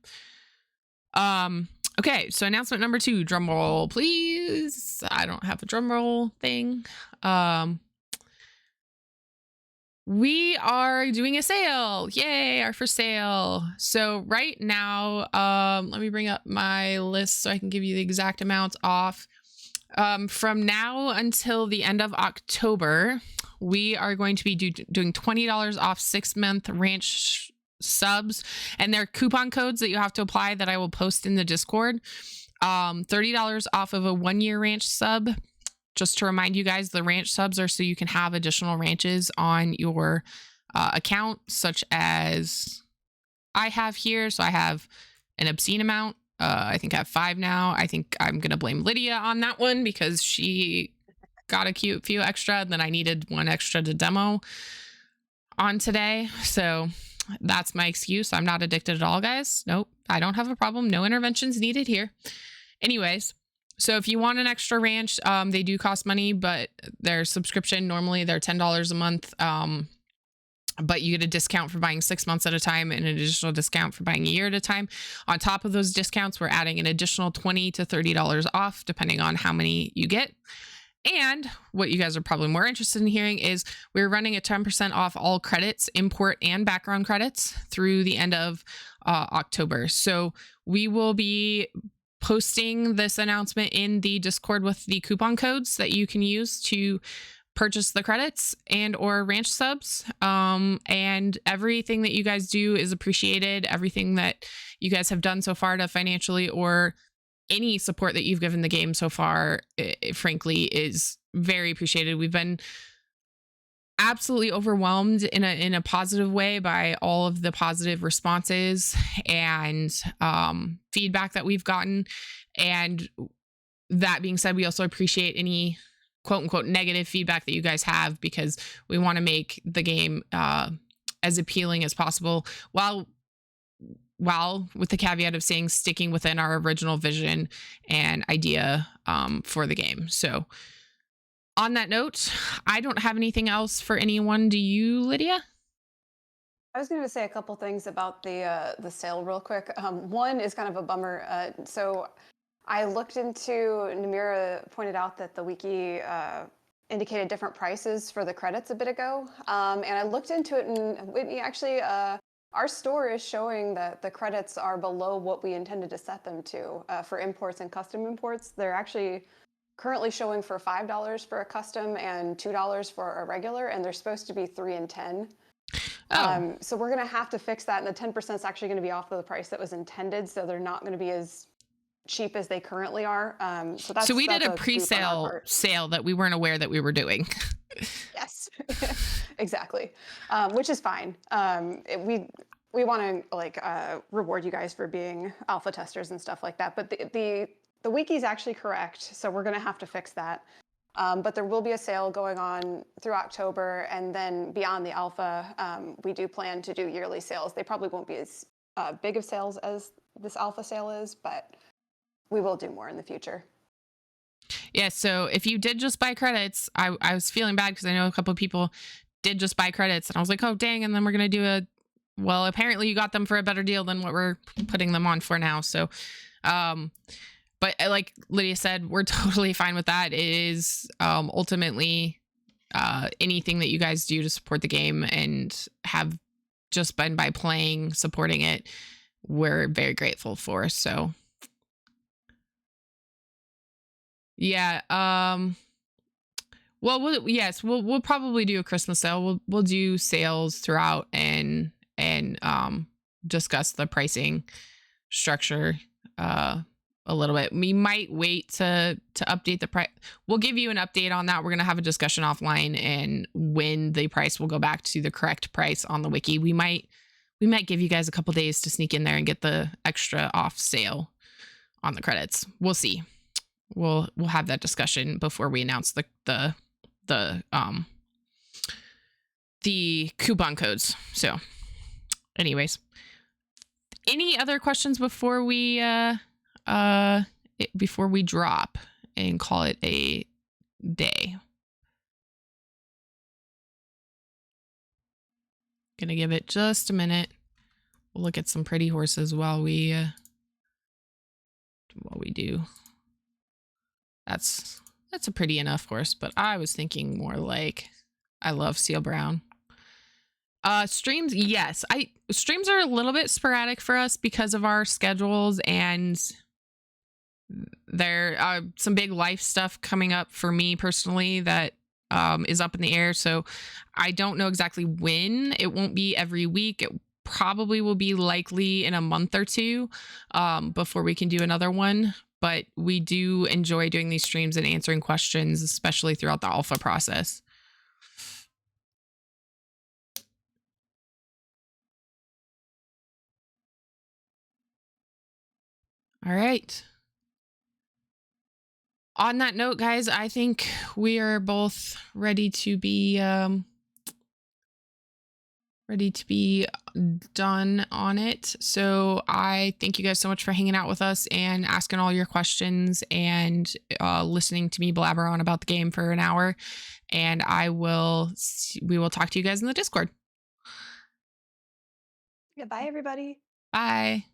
[SPEAKER 1] Okay, so announcement number 2, drum roll, please. I don't have a drum roll thing. We are doing a sale. Yay, our first sale. So right now, let me bring up my list so I can give you the exact amounts off. From now until the end of October, we are going to be doing $20 off 6-month ranch subs, and there are coupon codes that you have to apply that I will post in the Discord. $30 off of a 1-year ranch sub. Just to remind you guys, the ranch subs are so you can have additional ranches on your account, such as I have here. So I have an obscene amount. I think I have 5 now. I think I'm going to blame Lydia on that one because she got a cute few extra. Then I needed 1 extra to demo on today. So that's my excuse. I'm not addicted at all, guys. Nope, I don't have a problem. No interventions needed here. Anyways, so if you want an extra ranch, they do cost money, but their subscription, normally they're $10 a month. But you get a discount for buying 6 months at a time and an additional discount for buying a year at a time. On top of those discounts, we're adding an additional $20 to $30 off, depending on how many you get. And what you guys are probably more interested in hearing is we're running a 10% off all credits, import and background credits through the end of October. So we will be posting this announcement in the Discord with the coupon codes that you can use to purchase the credits and or ranch subs. And everything that you guys do is appreciated. Everything that you guys have done so far to financially or any support that you've given the game so far, frankly, is very appreciated. We've been absolutely overwhelmed in a positive way by all of the positive responses and feedback that we've gotten. And that being said, we also appreciate any quote unquote negative feedback that you guys have, because we want to make the game as appealing as possible, while with the caveat of saying sticking within our original vision and idea for the game. So on that note, I don't have anything else for anyone. Do you, Lydia?
[SPEAKER 2] I was going to say a couple things about the sale real quick. One is kind of a bummer. So I looked into, Namira pointed out that the wiki indicated different prices for the credits a bit ago. And I looked into it, and Whitney, actually, our store is showing that the credits are below what we intended to set them to for imports and custom imports. They're actually currently showing for $5 for a custom and $2 for a regular, and they're supposed to be $3 and $10.
[SPEAKER 1] Oh.
[SPEAKER 2] So we're going to have to fix that, and the 10% is actually going to be off of the price that was intended, so they're not going to be as cheap as they currently are. So
[SPEAKER 1] we did a
[SPEAKER 2] scoop on our
[SPEAKER 1] pre-sale
[SPEAKER 2] part.
[SPEAKER 1] sale that we weren't aware that we were doing.
[SPEAKER 2] Yes, exactly, which is fine. We want to reward you guys for being alpha testers and stuff like that, but the wiki is actually correct, so we're going to have to fix that. But there will be a sale going on through October, and then beyond the alpha, we do plan to do yearly sales. They probably won't be as big of sales as this alpha sale is, but we will do more in the future.
[SPEAKER 1] Yeah, so if you did just buy credits, I was feeling bad because I know a couple of people did just buy credits, and I was like, oh, dang, and then we're going to do well, apparently you got them for a better deal than what we're putting them on for now. So, but like Lydia said, we're totally fine with that. It is ultimately anything that you guys do to support the game and have just been by playing, supporting it, we're very grateful for. So yeah. Well, we'll probably do a Christmas sale. We'll do sales throughout and discuss the pricing structure a little bit. We might wait to update the price. We'll give you an update on that. We're going to have a discussion offline, and when the price will go back to the correct price on the wiki. We might give you guys a couple days to sneak in there and get the extra off sale on the credits. We'll see. We'll have that discussion before we announce the coupon codes. So anyways, any other questions before we drop and call it a day? Gonna give it just a minute. We'll look at some pretty horses while we do. That's a pretty enough horse, but I was thinking more like I love Seal Brown. Streams, yes. Streams are a little bit sporadic for us because of our schedules, and there are some big life stuff coming up for me personally that is up in the air. So I don't know exactly when. It won't be every week. It probably will be likely in a month or two before we can do another one. But we do enjoy doing these streams and answering questions, especially throughout the alpha process. All right. On that note, guys, I think we are both ready to be done on it. So I thank you guys so much for hanging out with us and asking all your questions and listening to me blabber on about the game for an hour. And we will talk to you guys in the Discord.
[SPEAKER 2] Yeah, bye everybody.
[SPEAKER 1] Bye.